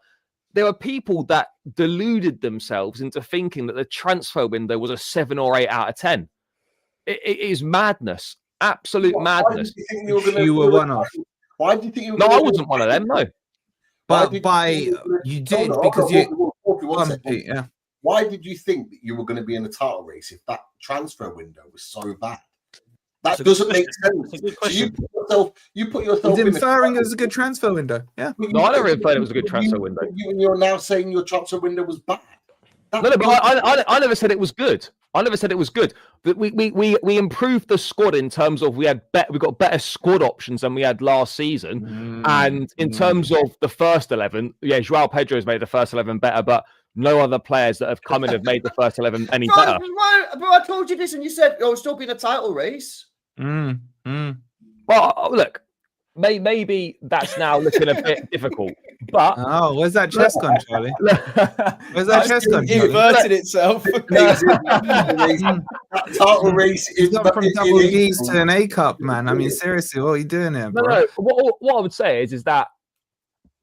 There were people that deluded themselves into thinking that the transfer window was a 7 or 8 out of 10. It is madness, absolute madness. You were one of. Why do you think you were? No, I wasn't one of them. No, But you did because you. Yeah. Why did you think that you were going to be in a title race if that transfer window was so bad? That doesn't make sense. So you put yourself. He's inferring it was a good transfer window. Yeah. No, I never inferred it was a good transfer window. You're now saying your transfer window was bad. No, but I never said it was good. I never said it was good. But we improved the squad in terms of we got better squad options than we had last season. And in terms of the first 11, yeah, Joao Pedro's made the first 11 better, but no other players that have come in have made the first 11 any better. Bro, I told you this and you said, "Oh, still be in a title race." Well, look, maybe that's now looking a bit difficult. But where's that chest gone, Charlie? Where's that chest gone? It inverted itself. That title race is not from double D's to an A cup, man. I mean, seriously, what are you doing here, bro? No. What I would say is that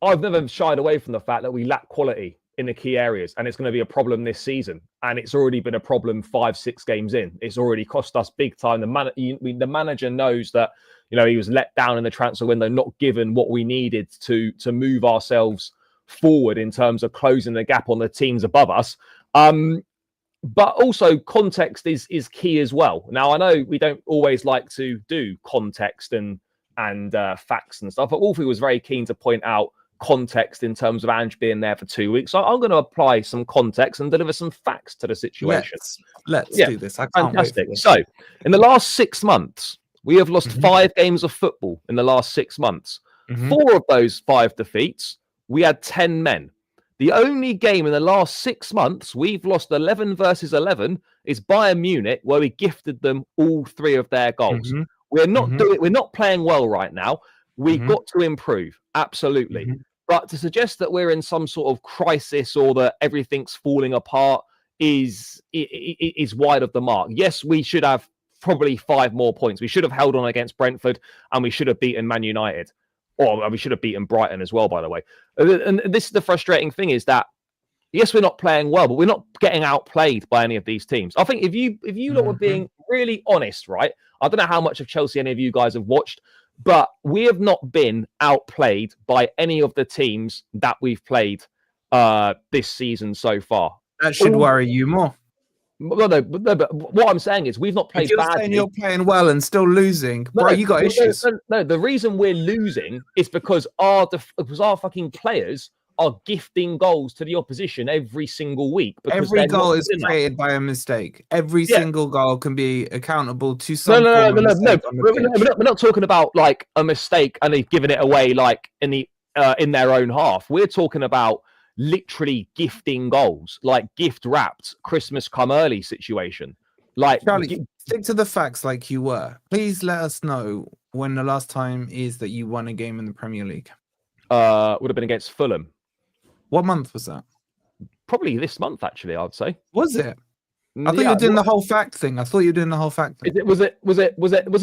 I've never shied away from the fact that we lack quality in the key areas, and it's going to be a problem this season. And it's already been a problem 5-6 games in. It's already cost us big time. The manager knows that, you know, he was let down in the transfer window, not given what we needed to move ourselves forward in terms of closing the gap on the teams above us. But also context is key as well. Now, I know we don't always like to do context and facts and stuff, but Wolfie was very keen to point out context in terms of Ange being there for 2 weeks. So I'm going to apply some context and deliver some facts to the situation. Let's do this. I can't Fantastic. wait. So in the last 6 months, we have lost 5 games of football in the last 6 months. 4 of those 5 defeats, we had 10 men. The only game in the last 6 months we've lost 11 versus 11 is Bayern Munich, where we gifted them all 3 of their goals. We're not playing well right now. We've got to improve, absolutely. But to suggest that we're in some sort of crisis or that everything's falling apart is wide of the mark. Yes, we should have probably 5 more points. We should have held on against Brentford, and we should have beaten Man United. Or we should have beaten Brighton as well, by the way. And this is the frustrating thing, is that, yes, we're not playing well, but we're not getting outplayed by any of these teams. I think if you lot were being really honest, right? I don't know how much of Chelsea any of you guys have watched, but we have not been outplayed by any of the teams that we've played this season so far. That should worry you more. No, but what I'm saying is we've not played if you're badly. saying you're playing well and still losing, bro, you got issues. No, the reason we're losing is because our fucking players are gifting goals to the opposition every single week. Every goal is created by a mistake. Every single goal can be accountable to some. No. We're not talking about like a mistake and they've given it away like in their own half. We're talking about literally gifting goals, like gift wrapped Christmas come early situation. Like, Charlie, stick to the facts like you were. Please let us know when the last time is that you won a game in the Premier League. Would have been against Fulham. What month was that? Probably this month, actually, I'd say. Was it? I thought you were doing the whole fact thing. Was it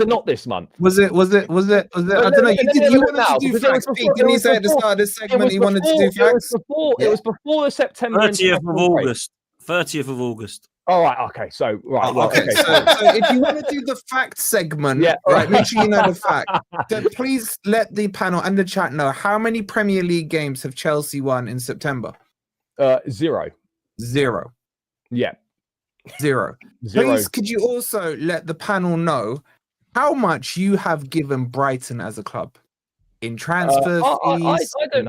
not this month? Was it? I don't know. You wanted to do facts. Didn't you say at the start of this segment you wanted to do facts? It was before the September 30th of August. 30th of August. All right. Okay. So okay. So if you want to do the fact segment, right, make sure you know the fact. Then please let the panel and the chat know how many Premier League games have Chelsea won in September. 0. Yeah. 0. Please, could you also let the panel know how much you have given Brighton as a club in transfer fees? I don't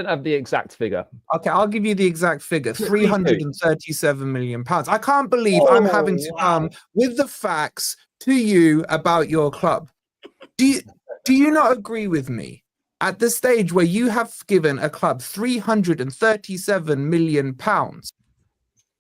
have the exact figure. Okay, I'll give you the exact figure: 337 million pounds. I can't believe I'm having to come with the facts to you about your club. Do you not agree with me? At the stage where you have given a club 337 million pounds,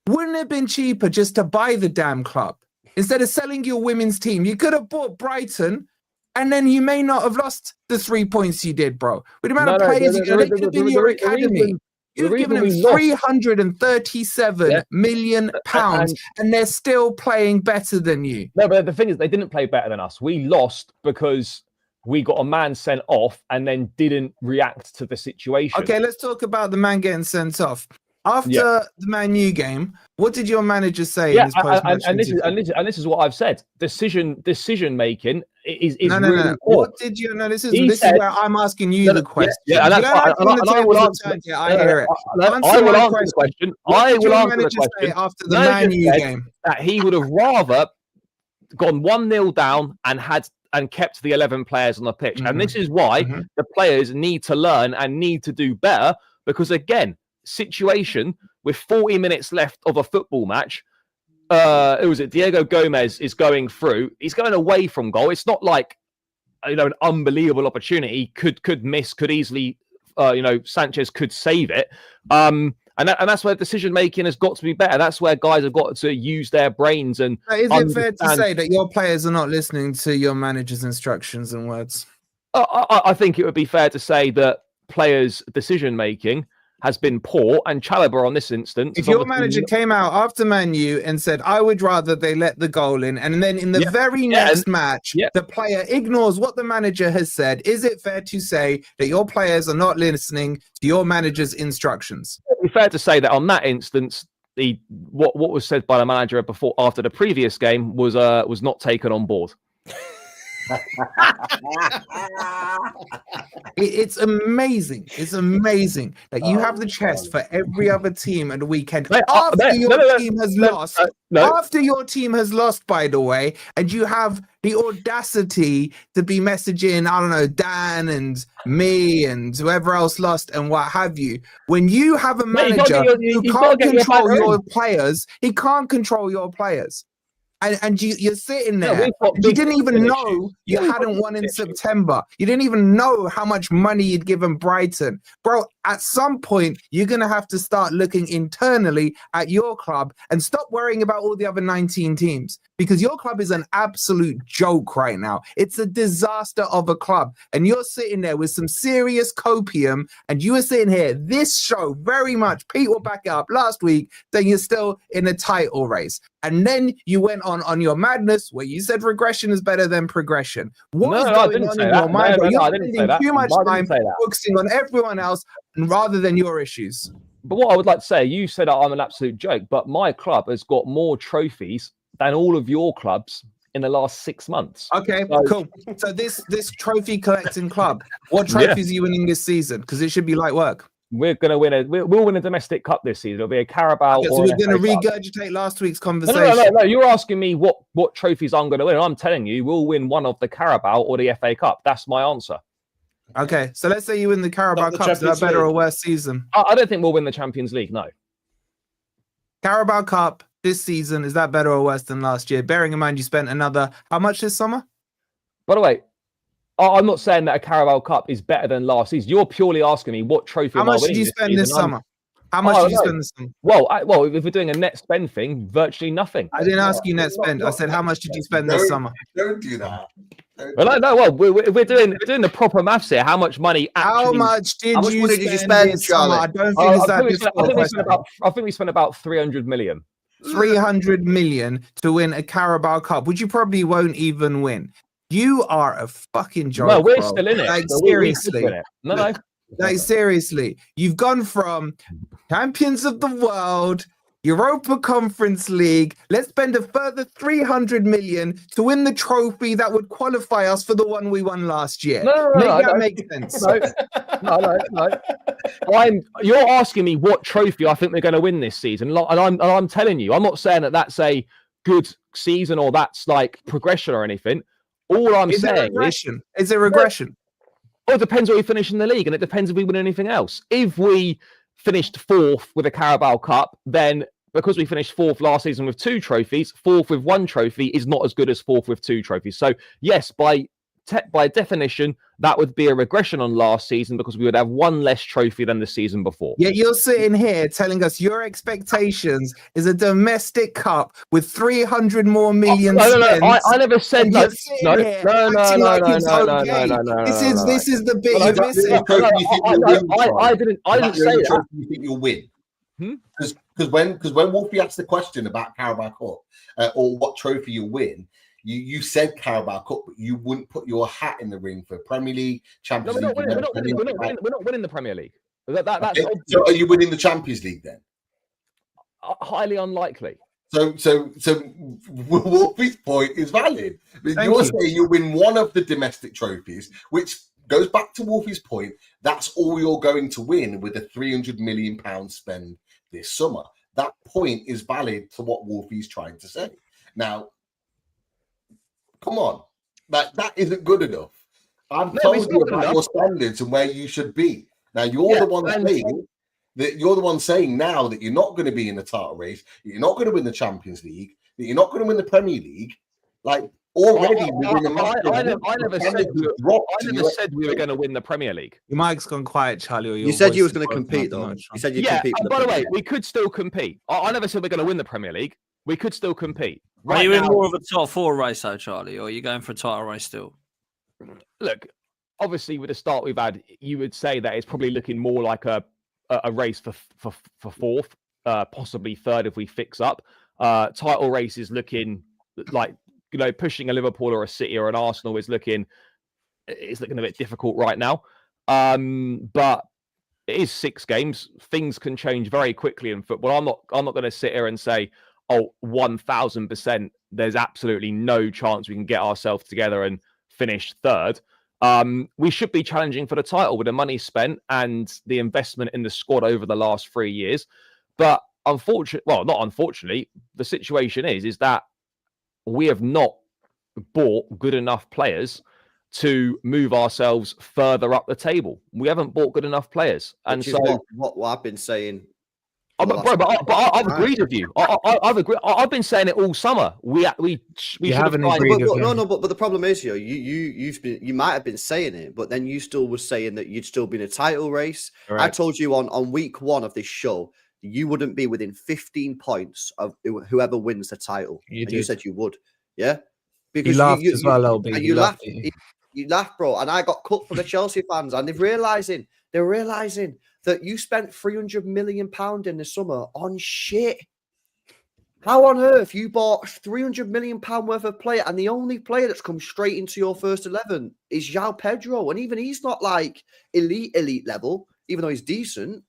wouldn't it have been cheaper just to buy the damn club instead of selling your women's team? You could have bought Brighton, and then you may not have lost the 3 points you did, bro. With the amount of players, they could have been your academy. You've given them 337 million pounds, and they're still playing better than you. No, but the thing is, they didn't play better than us. We lost because we got a man sent off and then didn't react to the situation. Okay, let's talk about the man getting sent off. After the Man U game, what did your manager say? In his post-match interview? and this is what I've said. Decision making is no. Really what did you? No, this is where I'm asking you the question. Yeah, and I will answer. I hear it. I will answer the question. I will answer the question. After the Man U game, that he would have rather gone 1-0 down and kept the 11 players on the pitch. And this is why the players need to learn and need to do better, because again, situation with 40 minutes left of a football match, Diego Gomez is going through. He's going away from goal. It's not like an unbelievable opportunity. Could miss. Could easily. Sanchez could save it. And that's where decision making has got to be better. That's where guys have got to use their brains. And is it fair to say that your players are not listening to your manager's instructions and words? I think it would be fair to say that players' decision making has been poor, and Chalobah on this instance. If your manager came out after Man U and said, I would rather they let the goal in, and then in the very next match, the player ignores what the manager has said, is it fair to say that your players are not listening to your manager's instructions? It's fair to say that on that instance, what was said by the manager after the previous game was not taken on board. It's amazing. It's amazing that you have the chest for every other team at the weekend after your team has lost. After your team has lost, by the way, and you have the audacity to be messaging, I don't know, Dan and me and whoever else lost and what have you. When you have a manager who can't control your players, he can't control your players. And you're sitting there. You didn't even know you hadn't won in September. You didn't even know how much money you'd given Brighton. Bro, at some point, you're going to have to start looking internally at your club and stop worrying about all the other 19 teams, because your club is an absolute joke right now. It's a disaster of a club. And you're sitting there with some serious copium, and you are sitting here, this show very much, Pete will back it up last week, then you're still in a title race. And then you went on your madness where you said regression is better than progression. What is going on in your mind? You're spending too much time focusing on everyone else rather than your issues. But what I would like to say, you said I'm an absolute joke, but my club has got more trophies than all of your clubs in the last 6 months. Okay, cool. So this trophy collecting club, what trophies are you winning this season? Because it should be light work. We're going to win we'll win a domestic cup this season. It'll be a Carabao. So we're going to regurgitate last week's conversation. No. You're asking me what trophies I'm going to win. And I'm telling you, we'll win one of the Carabao or the FA Cup. That's my answer. Okay, so let's say you win the Carabao Cup. Is that a better or worse season? I don't think we'll win the Champions League. No. Carabao Cup this season, is that better or worse than last year? Bearing in mind you spent another, how much this summer? By the way, I'm not saying that a Carabao Cup is better than last season. You're purely asking me what trophy. How much did you spend this summer? How much did you spend this summer? Well, if we're doing a net spend thing, virtually nothing. I didn't ask you net spend. I said, how much did you spend this summer? Don't do that. We're doing the proper maths here. How much money? How much money did you spend, Charlie? I don't think it's that difficult. I think we spent about 300 million. 300 million to win a Carabao Cup, which you probably won't even win. You are a fucking joke. No, we're still in it. Like, seriously. No. Like, seriously. You've gone from champions of the world, Europa Conference League. Let's spend a further 300 million to win the trophy that would qualify us for the one we won last year. That makes sense. No. You're asking me what trophy I think we're going to win this season, and I'm telling you, I'm not saying that that's a good season or that's like progression or anything. All I'm saying is it regression? Well, it depends where we finish in the league, and it depends if we win anything else. If we finished fourth with a Carabao Cup, then because we finished fourth last season with 2 trophies, fourth with 1 trophy is not as good as fourth with 2 trophies. So yes, by definition, that would be a regression on last season because we would have 1 less trophy than the season before. Yet you're sitting here telling us your expectations is a domestic cup with 300 more million. No. I never said no. This is the bit you're missing. I didn't say that. You think you'll win? Because when Wolfie asked the question about Carabao Cup or what trophy you'll win, you said Carabao Cup, but you wouldn't put your hat in the ring for Premier League, Champions League. We're not winning the Premier League. That's so are you winning the Champions League then? Highly unlikely. So Wolfie's point is valid. You're saying you win one of the domestic trophies, which goes back to Wolfie's point. That's all you're going to win with a £300 million spend this summer. That point is valid to what Wolfie's trying to say. Now, come on, that isn't good enough. I've told you about your standards and where you should be. Now you're the one saying that you're the one saying now that you're not going to be in the title race, that you're not going to win the Champions League, that you're not going to win the Premier League. Like already, I never said we were going to win the Premier League. Your mic's gone quiet, Charlie. Or you said you was going to compete, though. You said you'd compete. By the way, we could still compete. I never said we're going to win the Premier League. We could still compete. Are you in more of a top 4 race, though, Charlie, or are you going for a title race still? Look, obviously, with the start we've had, you would say that it's probably looking more like a a race for fourth, possibly third if we fix up. Title race is looking like, pushing a Liverpool or a City or an Arsenal is looking a bit difficult right now. But it is 6 games. Things can change very quickly in football. I'm not going to sit here and say, 1000%, there's absolutely no chance we can get ourselves together and finish third. We should be challenging for the title with the money spent and the investment in the squad over the last 3 years. But not unfortunately, the situation is that we have not bought good enough players to move ourselves further up the table. We haven't bought good enough players, and Which is so what I've been saying. I've agreed with you. I've agreed. I've been saying it all summer. We should haven't have agreed with but the problem is, you might have been saying it, but then you still were saying that you'd still be in a title race. Correct. I told you on week 1 of this show, you wouldn't be within 15 points of whoever wins the title. You said you would, yeah. Because you laughed as well, LB. And you laughed. You laughed, bro. And I got cut for the Chelsea fans, and they're realizing that you spent £300 million in the summer on shit. How on earth you bought £300 million worth of player, and the only player that's come straight into your first 11 is João Pedro, and even he's not like elite level, even though he's decent.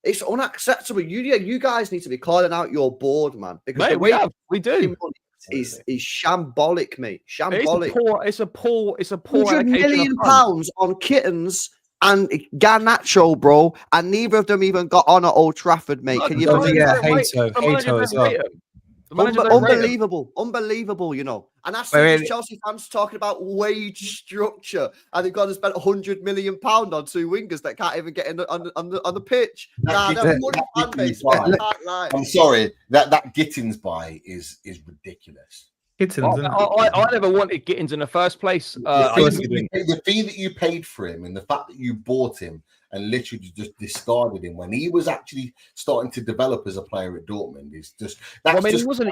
It's unacceptable. You guys need to be calling out your board, man. Because mate, we do. Is shambolic, mate. Shambolic. It's a poor £100 million on kittens and Garnacho, bro, and neither of them even got on at Old Trafford, mate. Can you believe that? Hato as well. Unbelievable, And I see these Chelsea fans talking about wage structure, and they've gone and spent £100 million on 2 wingers that can't even get on the pitch. I'm sorry, that Gittins buy is ridiculous. Gittins, I never wanted Gittins in the first place. The fee that you paid for him and the fact that you bought him and literally just discarded him when he was actually starting to develop as a player at Dortmund is just. He wasn't.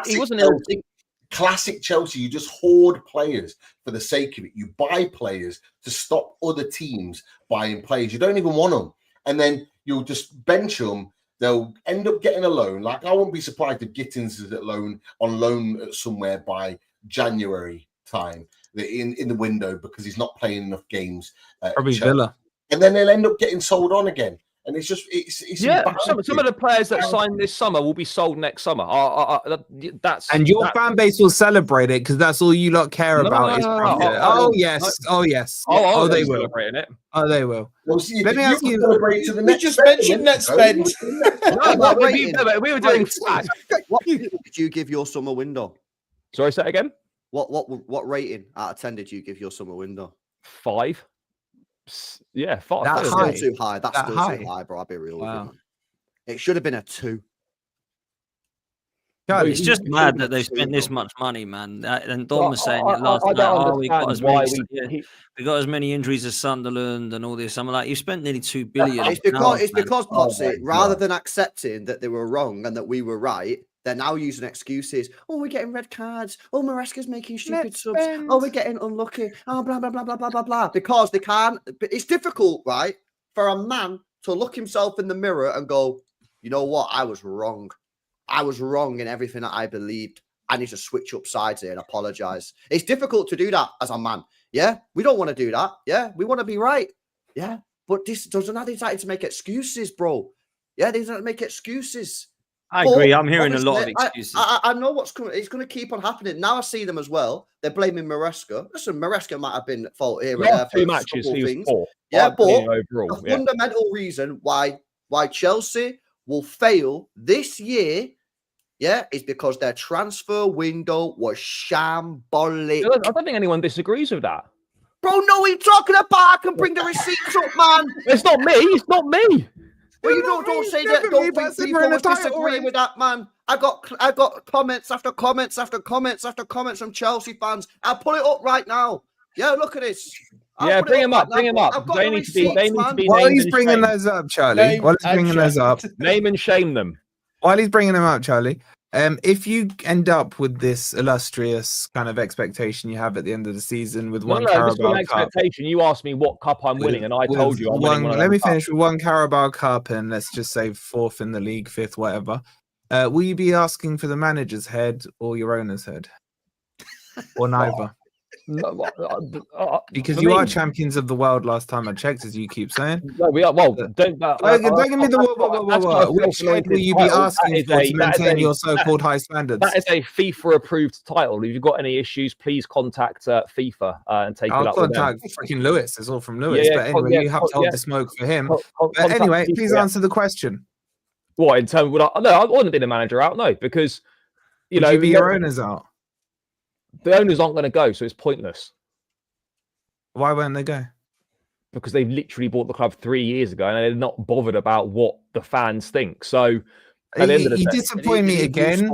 Classic Chelsea. You just hoard players for the sake of it. You buy players to stop other teams buying players. You don't even want them, and then you'll just bench them. They'll end up getting a loan. Like, I won't be surprised if Gittins is on loan somewhere by January time in the window because he's not playing enough games. Probably Villa. And then they'll end up getting sold on again. And it's just, it's some of the players that signed this summer will be sold next summer. Your fan base will celebrate it because that's all you lot care about. Oh yes. Oh, they will. It. Oh, they will. Well, see, let me ask you. We just mentioned net spend. We were doing flat. What did you give your summer window? Sorry, say that again. What rating out of 10 did you give your summer window? 5. Yeah, 5. That's still too high. That's still too high, bro. I'll be real with you. It should have been a 2. It's just mad that they've spent this much money, man. And Don was saying it last night. We got as many injuries as Sunderland and all this. I'm like, you spent nearly $2 billion. It's because Potsy, rather than accepting that they were wrong and that we were right, they're now using excuses. Oh, we're getting red cards. Oh, Maresca's making stupid subs. Oh, we're getting unlucky. Oh, blah, blah, blah, blah, blah, blah, blah. Because they can't. It's difficult, right, for a man to look himself in the mirror and go, you know what? I was wrong. I was wrong in everything that I believed. I need to switch up sides here and apologize. It's difficult to do that as a man. Yeah, we don't want to do that. Yeah, we want to be right. Yeah, but this doesn't have to make excuses, bro. Yeah, they don't make excuses. I agree. I'm hearing a lot of excuses. I know what's coming. It's going to keep on happening. Now I see them as well. They're blaming Maresca. Listen, Maresca might have been at fault here and there for 2 matches. He was poor. Yeah, but the fundamental reason why Chelsea will fail this year, is because their transfer window was shambolic. I don't think anyone disagrees with that. Bro, no, what are you talking about? I can bring the receipts up, man. It's not me. It's not me. Well, you don't say that. Don't think people was disagreeing with that, man. I got comments after comments after comments after comments from Chelsea fans. I'll pull it up right now. Yeah, look at this. Bring him up. Bring him up. They need to be. While he's bringing those up, Charlie. While he's bringing those up, name and shame them. While he's bringing them up, Charlie. If you end up with this illustrious kind of expectation you have at the end of the season with one This is Carabao an Cup, expectation. You asked me what cup I'm winning, and I told you I'm winning one of let them me cups. finish with one Carabao Cup, and let's just say 4th in the league, 5th, whatever. Will you be asking for the manager's head or your owner's head, or neither? Because you are champions of the world last time I checked, as you keep saying. No, we are. Well, don't give me the which head will you be asking for to maintain your so-called high standards? That is a FIFA-approved title. If you've got any issues, please contact FIFA and take it up with them. I'll contact freaking Lewis. It's all from Lewis. But anyway, you have to hold the smoke for him. But anyway, please answer the question. What, in terms of... No, I wouldn't be the manager out, no, because... Would you be your owners out? The owners aren't going to go, so it's pointless. Why won't they go? Because they've literally bought the club 3 years ago and they're not bothered about what the fans think. So at the end of the day, you disappoint me again,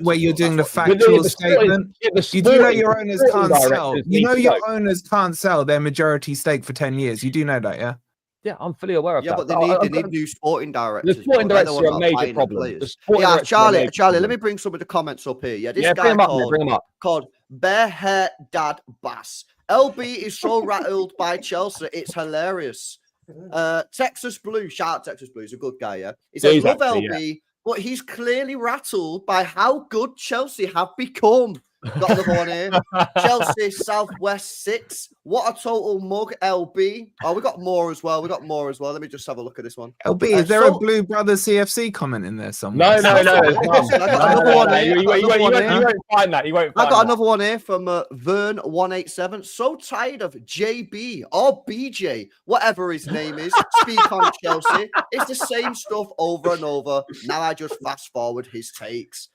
where you're doing the But factual the statement. You do know your owners can't sell. You know your owners can't sell their majority stake for 10 years. You do know that, yeah? Yeah, I'm fully aware of that. Yeah, but they need new sporting directors. The sporting directors are a major problem. Yeah, Charlie, let me bring some of the comments up here. Yeah, this guy called Bear Hair Dad Bass. LB is so rattled by Chelsea, it's hilarious. Texas Blue, shout out Texas Blue, he's a good guy, yeah. He says, love LB, but he's clearly rattled by how good Chelsea have become. Got another one here. Chelsea Southwest 6. What a total mug, LB. Oh, we got more as well. Let me just have a look at this one. LB, is there a Blue Brothers CFC comment in there somewhere? No. I got another one here. You won't find that. I got another one here from Vern187. So tired of JB or BJ, whatever his name is, speak on Chelsea. It's the same stuff over and over. Now I just fast forward his takes.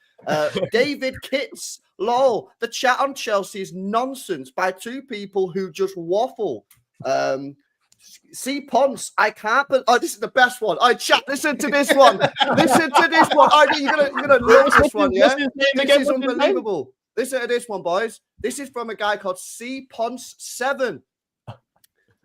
David Kitts, lol, the chat on Chelsea is nonsense by two people who just waffle. C Ponce, I can't. Oh, this is the best one. I chat. Listen to this one. You're gonna love this one. Yeah, this is unbelievable. Listen to this one, boys. This is from a guy called C Ponce 7.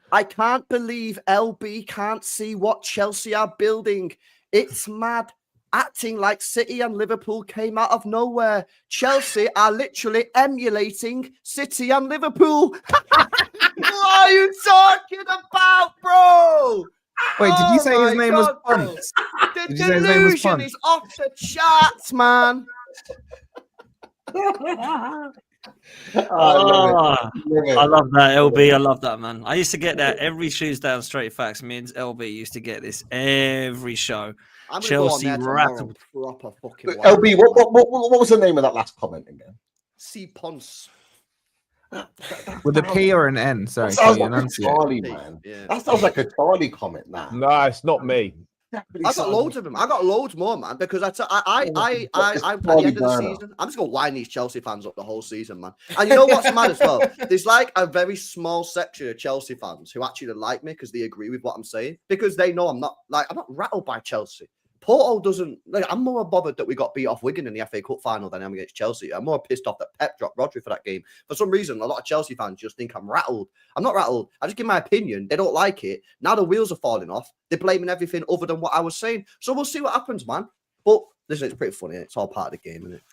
I can't believe LB can't see what Chelsea are building. It's mad. Acting like City and Liverpool came out of nowhere. Chelsea are literally emulating City and Liverpool. What are you talking about, bro? Wait, did you say his name was Ponce? The delusion is off the charts, man. I love that, LB. I love that, man. I used to get that every Tuesday on Straight Facts. Me and LB used to get this every show. Chelsea rattled. Proper fucking LB, what was the name of that last comment again? C Ponce. With a P or an N? Sorry, that sounds like a Charlie, man. Yeah. That sounds like a Charlie comment now. No, it's not me. I got loads of them. I got loads more, man. Because at the end of the season, I'm just gonna wind these Chelsea fans up the whole season, man. And you know what's mad as well? There's like a very small section of Chelsea fans who actually like me because they agree with what I'm saying. Because they know I'm not rattled by Chelsea. Porto doesn't. I'm more bothered that we got beat off Wigan in the FA Cup final than I am against Chelsea. I'm more pissed off that Pep dropped Rodri for that game. For some reason, a lot of Chelsea fans just think I'm rattled. I'm not rattled. I just give my opinion. They don't like it. Now the wheels are falling off. They're blaming everything other than what I was saying. So we'll see what happens, man. But listen, it's pretty funny. It's all part of the game, isn't it?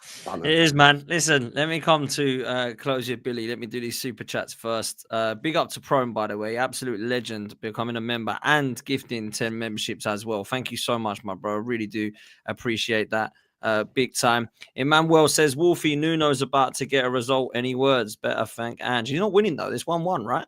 It is, man. Listen, let me come to close it, Billy. Let me do these super chats first. Big up to Prone, by the way. Absolute legend, becoming a member and gifting 10 memberships as well. Thank you so much, my bro. I really do appreciate that. Big time. Emmanuel says, Wolfie, Nuno's about to get a result. Any words? Better thank Ange. You're not winning, though. It's 1-1, right?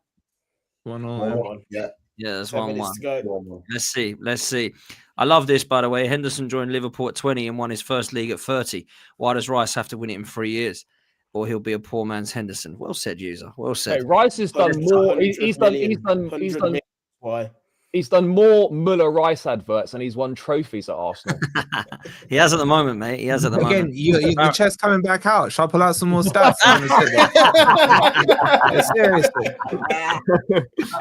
1-1. Yeah. Yeah, that's 1-1. Let's see. I love this, by the way. Henderson joined Liverpool at 20 and won his first league at 30. Why does Rice have to win it in 3 years? Or he'll be a poor man's Henderson. Well said, user. Well said. Hey, Rice has done more. He's done more Muller Rice adverts and he's won trophies at Arsenal. He has at the moment, mate. He has at the moment. Again, the chest coming back out. Shall I pull out some more stats? Seriously.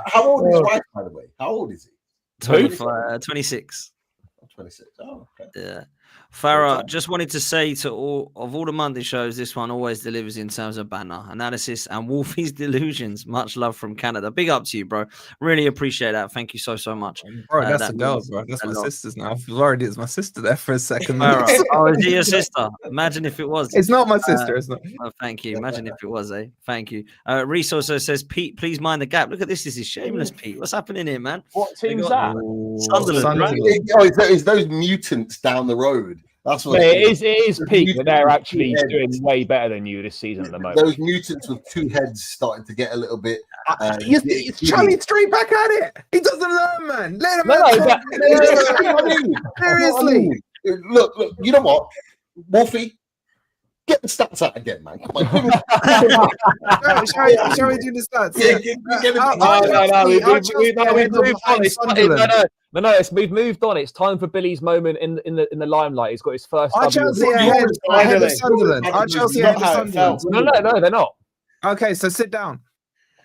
How old is Rice, by the way? How old is he? 26. 26. Oh, okay. Yeah. Farah, just wanted to say to all the Monday shows, this one always delivers in terms of banner analysis and Wolfie's delusions. Much love from Canada. Big up to you, bro. Really appreciate that. Thank you so much. Bro, that's that a girl, means bro. That's a my lot. sister's now. I've already it's my sister there for a second. Farah, oh, is it your sister? Imagine if it was. It's not my sister. It's not. Oh, thank you. Imagine if it was, eh? Thank you. Reese also says, Pete, please mind the gap. Look at this. This is shameless, Pete. What's happening here, man? What We team's got- that? Sunderland, right? It's those mutants down the road. That's what Yeah, it is. it is peak, but they're actually Yeah. doing way better than you this season at the moment. Those mutants with two heads starting to get a little bit. Charlie straight back at it. He doesn't learn, man. Let him. No, have that- Seriously. Look, you know what, Wolfie, get the stats out again, man. Come on. Shall we do the stats? Yeah, Yeah. get it. We've moved on. It's time for Billy's moment in the limelight. He's got his first. Are W. Chelsea ahead of Sunderland? Are Chelsea ahead of Not how it felt. Sunderland? No, they're not. Okay, so sit down.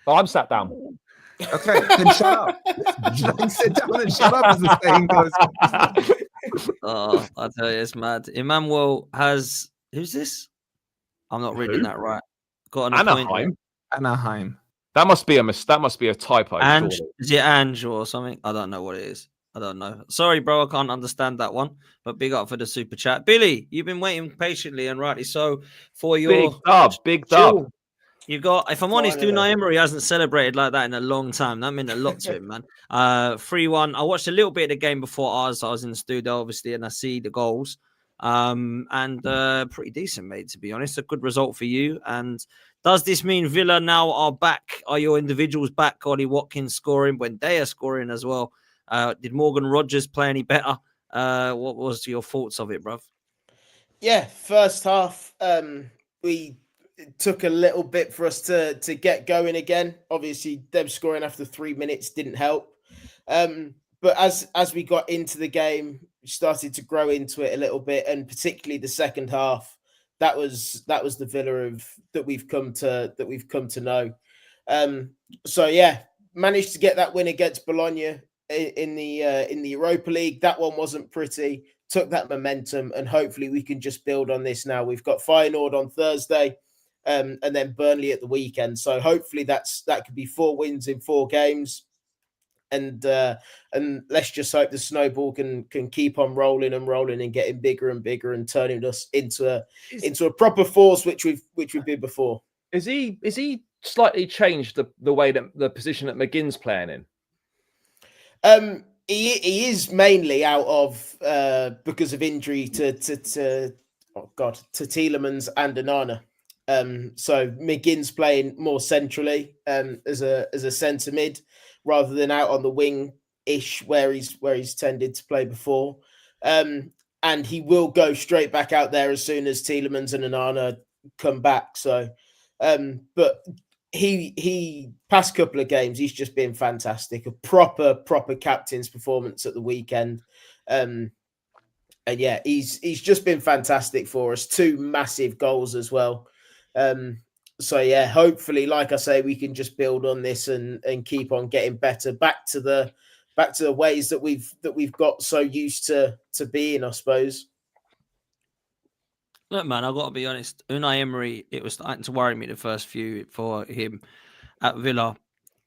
Oh, I'm sat down. Okay, then shut up. Sit down and shut up, as the saying goes. Oh, I tell you, it's mad. Emmanuel has who's this? I'm not reading Who? that right. Got an appointment. Anaheim. Anaheim. That must be a typo. Ange, surely. is it Ange or something? I don't know what it is. I don't know. Sorry, bro, I can't understand that one. But big up for the super chat, Billy. You've been waiting patiently and rightly so for your Big dub. chill. You got, if I'm honest, Finally. Unai Emery hasn't celebrated like that in a long time. That meant a lot to him, man. 3-1. I watched a little bit of the game before ours. I was in the studio, obviously, and I see the goals. Pretty decent, mate, to be honest. A good result for you. And does this mean Villa now are back? Are your individuals back? Ollie Watkins scoring when they are scoring as well? Did Morgan Rogers play any better? What was your thoughts of it, bruv? Yeah, first half, we it took a little bit for us to get going again. Obviously, them scoring after 3 minutes didn't help. But as we got into the game, we started to grow into it a little bit, and particularly the second half, that was the Villa that we've come to know. So yeah, managed to get that win against Bologna in the Europa League. That one wasn't pretty. Took that momentum, and hopefully we can just build on this now. We've got Feyenoord on Thursday, and then Burnley at the weekend. So hopefully that could be 4 wins in 4 games. And let's just hope the snowball can keep on rolling and getting bigger and bigger and turning us into a proper force, which we've been before. Is he slightly changed the way that the position that McGinn's playing in? He is mainly out of because of injury to Tielemans and Onana. So McGinn's playing more centrally as a centre mid rather than out on the wing ish where he's tended to play before. And he will go straight back out there as soon as Tielemans and Onana come back. So, but he past couple of games, he's just been fantastic. A proper captain's performance at the weekend. And yeah, he's just been fantastic for us. 2 massive goals as well. So yeah, hopefully, like I say, we can just build on this and keep on getting better back to the ways that we've got so used to being, I suppose. Look, man, I've got to be honest. Unai Emery, it was starting to worry me the first few for him at Villa.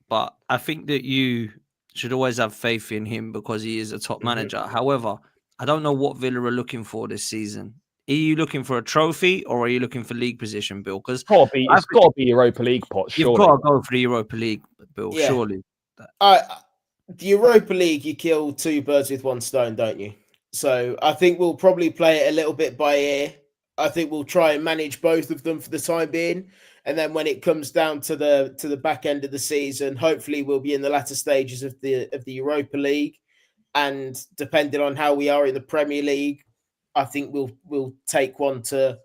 But I think that you should always have faith in him because he is a top manager. However, I don't know what Villa are looking for this season. Are you looking for a trophy or are you looking for league position, Bill? Because It's got to be Europa League pot, surely. you've got to go for the Europa League, Bill, Yeah. surely. The Europa League, you kill 2 birds with 1 stone, don't you? So I think we'll probably play it a little bit by ear. I think we'll try and manage both of them for the time being. And then when it comes down to the back end of the season, hopefully we'll be in the latter stages of the Europa League. And depending on how we are in the Premier League, I think we'll take one to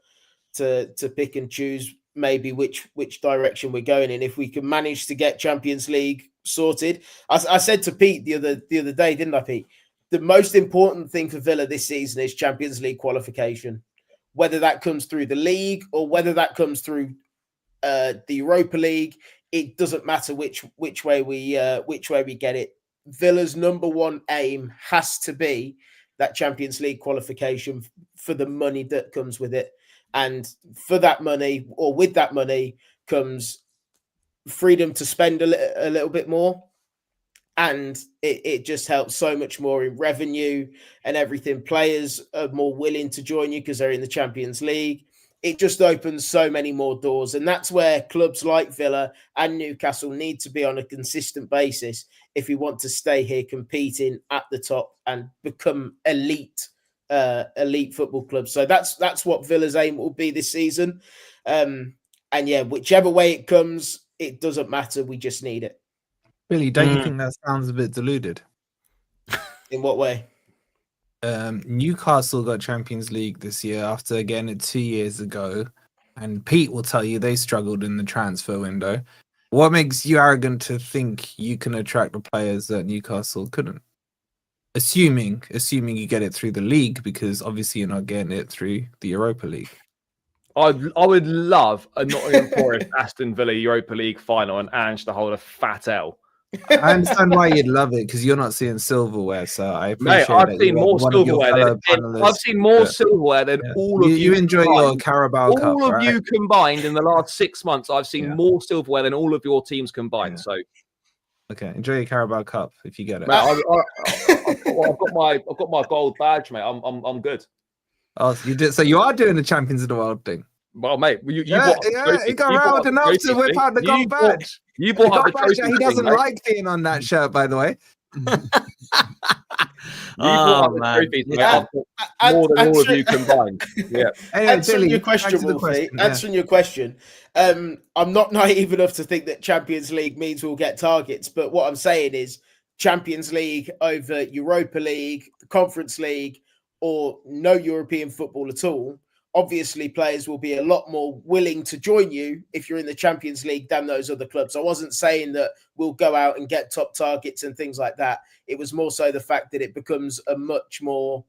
pick and choose maybe which direction we're going in. If we can manage to get Champions League sorted, I said to Pete the other day, didn't I, Pete? The most important thing for Villa this season is Champions League qualification. Whether that comes through the league or whether that comes through the Europa League, it doesn't matter which way we get it. Villa's number 1 aim has to be that Champions League qualification for the money that comes with it. And for that money, or with that money, comes freedom to spend a little bit more. And it just helps so much more in revenue and everything. Players are more willing to join you because they're in the Champions League. It just opens so many more doors. And that's where clubs like Villa and Newcastle need to be on a consistent basis if we want to stay here competing at the top and become elite football clubs. So that's what Villa's aim will be this season. And yeah, whichever way it comes, it doesn't matter. We just need it. Billy, don't you think that sounds a bit deluded? In what way? Newcastle got Champions League this year after getting it 2 years ago, and Pete will tell you they struggled in the transfer window. What makes you arrogant to think you can attract the players that Newcastle couldn't? Assuming you get it through the league, because obviously you're not getting it through the Europa League. I would love a Nottingham Forest Aston Villa Europa League final and Ange to hold a fat L. I understand why you'd love it, because you're not seeing silverware. So I appreciate Mate, I've seen more silverware than all of you. You enjoy combined. Your Carabao Cup. All of right? you combined in the last 6 months. I've seen more silverware than all of your teams combined. So, okay, enjoy your Carabao Cup if you get it. Mate, I've got my gold badge, mate. I'm good. Oh, you did. So you are doing the Champions of the World thing. Well, mate, you he got round enough to whip out the gold badge. You bought up the trophy. He doesn't like being on that shirt, by the way. Oh man, more than all of you combined. Yeah. Anyway, answering your question, Wolfie. Answering your question. I'm not naive enough to think that Champions League means we'll get targets, but what I'm saying is Champions League over Europa League, Conference League, or no European football at all. Obviously, players will be a lot more willing to join you if you're in the Champions League than those other clubs. I wasn't saying that we'll go out and get top targets and things like that. It was more so the fact that it becomes a much more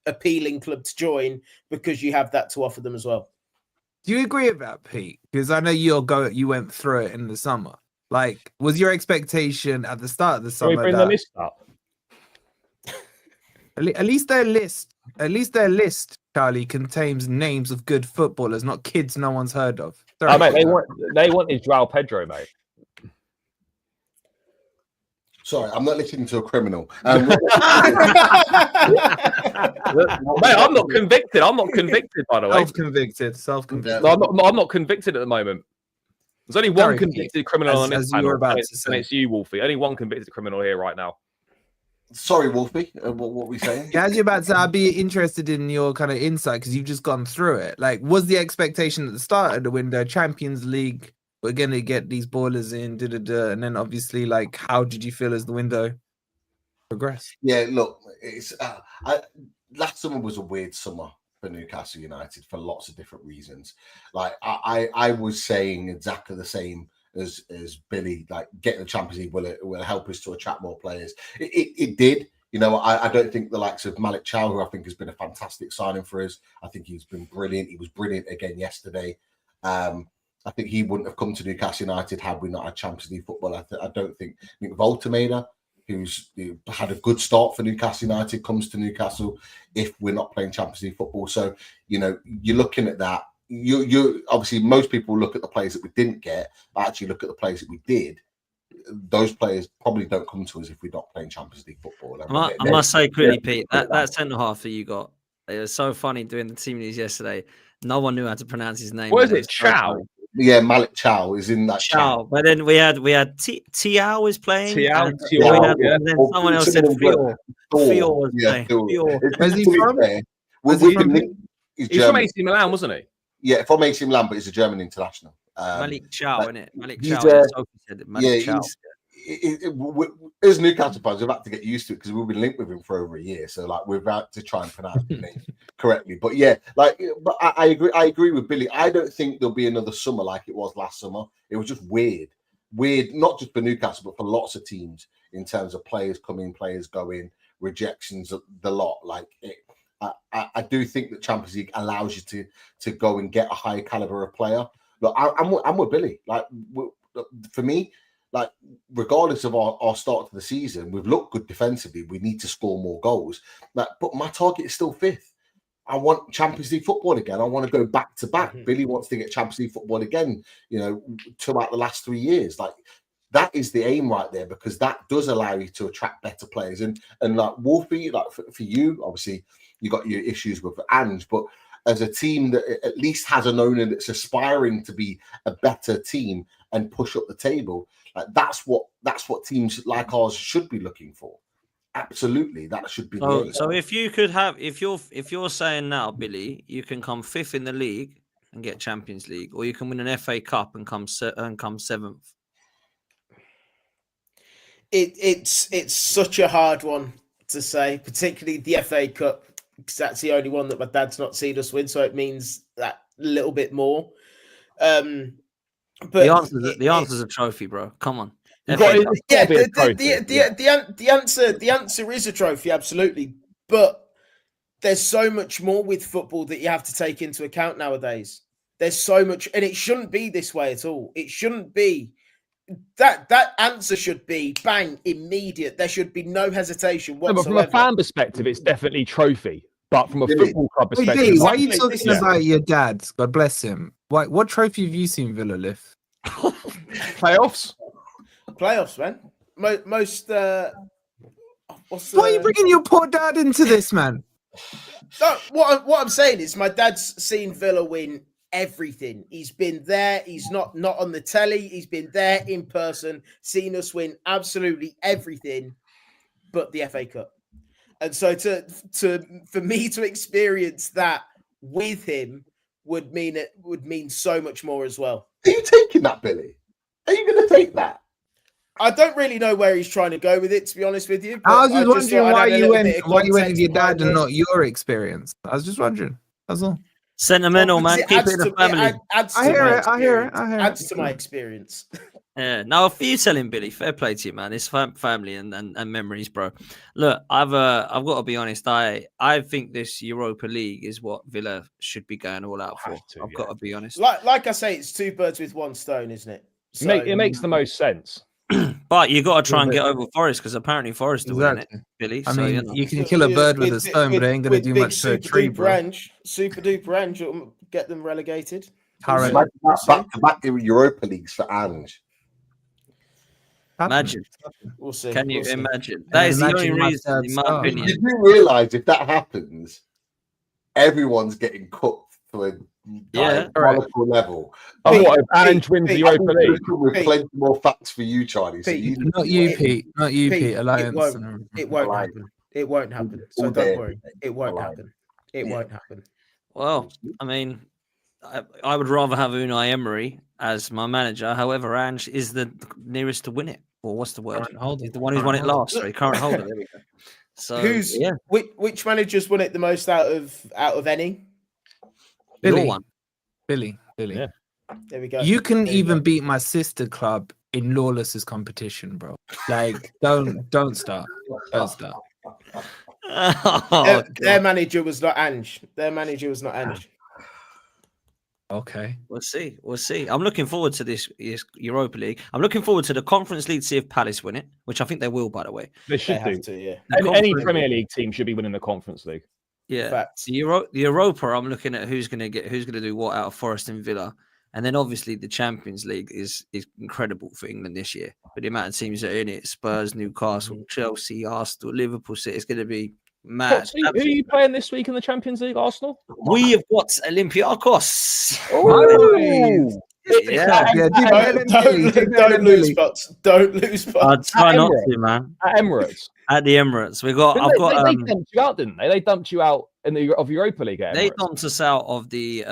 appealing club to join because you have that to offer them as well. Do you agree with that, Pete? Because I know you went through it in the summer. Like, was your expectation at the start of the summer? Can we bring the list up? At least their list, Charlie, contains names of good footballers, not kids no one's heard of. Sorry, mate, they wanted João Pedro, mate. Sorry, I'm not listening to a criminal. Mate, I'm not convicted. I'm not convicted, by the way. Self-convicted. No, I'm not convicted at the moment. There's only one convicted criminal on this panel, and it's you, Wolfie. Only one convicted criminal here right now. Sorry, Wolfie. What were we saying? Yeah, as you're about to say, I'd be interested in your kind of insight because you've just gone through it. Like, was the expectation at the start of the window, Champions League, we're going to get these ballers in, and then obviously, like, how did you feel as the window progressed? Yeah, look, it's last summer was a weird summer for Newcastle United for lots of different reasons. Like, I was saying exactly the same as Billy, like getting the Champions League will help us to attract more players. It did. You know, I don't think the likes of Malik Chow, who I think has been a fantastic signing for us. I think he's been brilliant. He was brilliant again yesterday. I think he wouldn't have come to Newcastle United had we not had Champions League football. I think Voltemeda, who's had a good start for Newcastle United, comes to Newcastle if we're not playing Champions League football. So, you know, you're looking at that. You obviously, most people look at the players that we didn't get, but actually look at the players that we did. Those players probably don't come to us if we're not playing Champions League football. I must say quickly, Pete, that centre half that you got, it was so funny doing the team news yesterday. No one knew how to pronounce his name. What is it? Chow? Yeah, Malik Chow is in that. Chow. But then we had Tiao was playing. Tiao, and then someone else said Fior. Fior was playing. Where's he from? He's from AC Milan, wasn't he? Yeah, from AC Milan, but he's a German international. Malik Chow, isn't it? Malik Chow. As Newcastle fans, we've had to get used to it because we've been linked with him for over a year. So, like, we've had to try and pronounce the name correctly. But yeah, like, but I agree. I agree with Billy. I don't think there'll be another summer like it was last summer. It was just weird, not just for Newcastle, but for lots of teams in terms of players coming, players going, rejections, the lot. Like it. I do think that Champions League allows you to go and get a higher caliber of player. Look, I'm with Billy. Like, for me, like regardless of our start to the season, we've looked good defensively. We need to score more goals. Like, but my target is still 5th. I want Champions League football again. I want to go back to back. Billy wants to get Champions League football again, 2 out the last 3 years. Like, that is the aim right there, because that does allow you to attract better players. And like Wolfie, like for you, obviously you got your issues with Ange, but as a team that at least has an owner that's aspiring to be a better team and push up the table, like that's what teams like ours should be looking for. Absolutely, that should be. So if you could have, if you're saying now, Billy, you can come 5th in the league and get Champions League, or you can win an FA Cup and come 7th. It's such a hard one to say, particularly the FA Cup, because that's the only one that my dad's not seen us win, so it means that little bit more. But the answer's a trophy, bro. Come on. The answer is a trophy, absolutely. But there's so much more with football that you have to take into account nowadays. There's so much, and it shouldn't be this way at all. It shouldn't be. That answer should be bang, immediate. There should be no hesitation whatsoever. From a fan perspective, it's definitely trophy. But from a football club perspective, Billy, why are you talking about your dad? God bless him. What trophy have you seen Villa lift? Playoffs, man. Most. Why are you bringing your poor dad into this, man? No, what I'm saying is my dad's seen Villa win everything. He's been there. He's not on the telly. He's been there in person, seen us win absolutely everything but the FA Cup. And so for me to experience that with him would mean so much more as well. Are you taking that, Billy? Are you going to take that? I don't really know where he's trying to go with it, to be honest with you. I was just wondering why you went with your dad and not your experience. I was just wondering. That's all. Sentimental, man. Keep it in the family. I hear it. Adds to my experience. Yeah. Now, for you telling Billy, fair play to you, man. It's family and memories, bro. Look, I've got to be honest. I think this Europa League is what Villa should be going all out for. I've got to be honest. Like I say, it's 2 birds with 1 stone, isn't it? So, it makes the most sense. But you got to try and get over Forest, because apparently Forest are winning it, Billy. I mean, you can kill a bird with a stone, but it ain't going to do much to a tree, bro. Super duper Ange will get them relegated. Back to back Europa Leagues for Ange. Imagine. We'll see. Can you imagine? That is the only reason, in my opinion. You do realise if that happens, everyone's getting cooked to a molecule level. What if Ange wins the Europa League? With plenty more facts for you, Charlie. So Not you, Pete. Alliance. It won't happen. It won't happen. So don't worry. It won't happen. It won't happen. Well, I mean, I would rather have Unai Emery as my manager. However, Ange is the nearest to win it. Or what's the word? He's the one who's won it last. Sorry, current holder. There we go. So, which managers won it the most out of any? Billy. Yeah. There we go. You can even beat my sister club in Lawless's competition, bro. Like, don't start. Don't start. Their manager was not Ange. Okay. We'll see. I'm looking forward to this Europa League. I'm looking forward to the Conference League, see if Palace win it, which I think they will, by the way. They should do. To, yeah. Any Premier League team should be winning the Conference League. Yeah. Facts. The Europa, I'm looking at who's going to do what out of Forest and Villa. And then obviously the Champions League is incredible for England this year. But the amount of teams that are in it, Spurs, Newcastle, Chelsea, Arsenal, Liverpool, City, it's going to be mad. Who are you playing this week in the Champions League, Arsenal? We have got Olympiacos. Oh, yeah. Don't lose butts. Don't lose butts. I'd try not to, man. At Emirates. At the Emirates. They dumped you out, didn't they? They dumped you out of Europa League. They dumped us out of the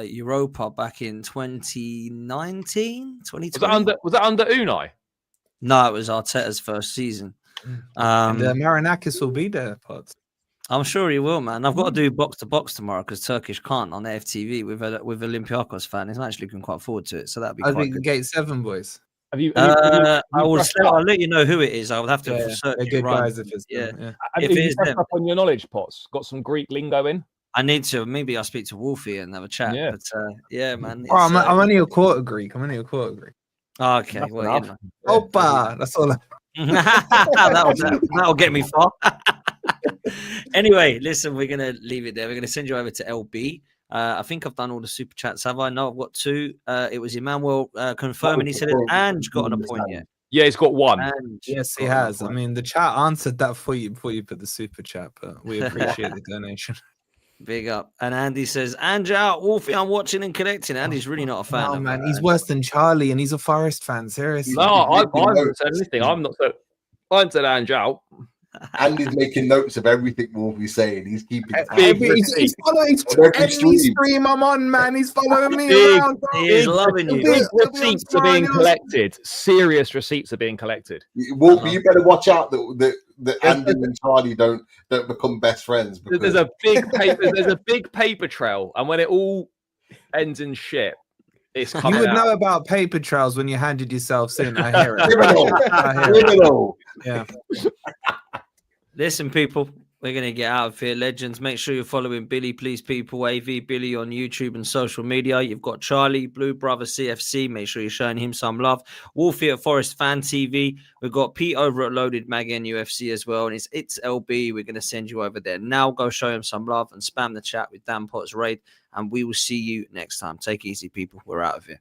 Europa back in 2019, 2020. Was that under Unai? No, it was Arteta's first season. Marinakis will be there, Pods. I'm sure he will, man. I've got to do box to box tomorrow because Turkish can't on FTV with Olympiacos fan. I'm actually looking quite forward to it, so that'd be quite good. Gate 7 boys. I'll let you know who it is. I'll have to search. They're good guys if it's them. If it is them. Up on your knowledge, Pots, got some Greek lingo in. I need to. Maybe I'll speak to Wolfie and have a chat. Yeah. But man. I'm only a quarter Greek. Okay, That's well, enough. Opa, that's all. That'll get me far. Anyway, listen, we're gonna leave it there. We're gonna send you over to LB. I think I've done all the super chats. Have I? No, I've got 2. It was Emmanuel confirming. He said, "Ange got an appointment yet." Yeah, he's got one. Ange Yes, he got an has. I appointment. mean, the chat answered that for you before you put the super chat, but we appreciate the donation. Big up. And Andy says, "Ange out, Wolfie. I'm watching and connecting." Andy's really not a fan. No, of man, it. he's worse than Charlie, and he's a Forest fan. Seriously. No, I making haven't notes. said anything. I'm not so. I haven't said Ange out. Andy's making notes of everything Wolfie's saying. He's keeping He's following Every every stream. stream I'm on, man. He's following me Big- around. He is loving you. Big Big receipts are being smiles. collected. Serious receipts are being collected. Wolfie, you better watch out that Andy and Charlie don't become best friends. Because There's a big paper. There's a big paper trail, and when it all ends in shit, it's You coming would out. know about paper trails when you handed yourselves in. I hear it. criminal, I hear it. criminal. Yeah. Listen, people, we're going to get out of here. Legends, make sure you're following Billy, please, people. AV Billy on YouTube and social media. You've got Charlie, Blue Brother CFC. Make sure you're showing him some love. Wolfie at Forest Fan TV. We've got Pete over at Loaded Mag UFC as well. And it's LB. We're going to send you over there. Now go show him some love and spam the chat with Dan Potts Raid. And we will see you next time. Take it easy, people. We're out of here.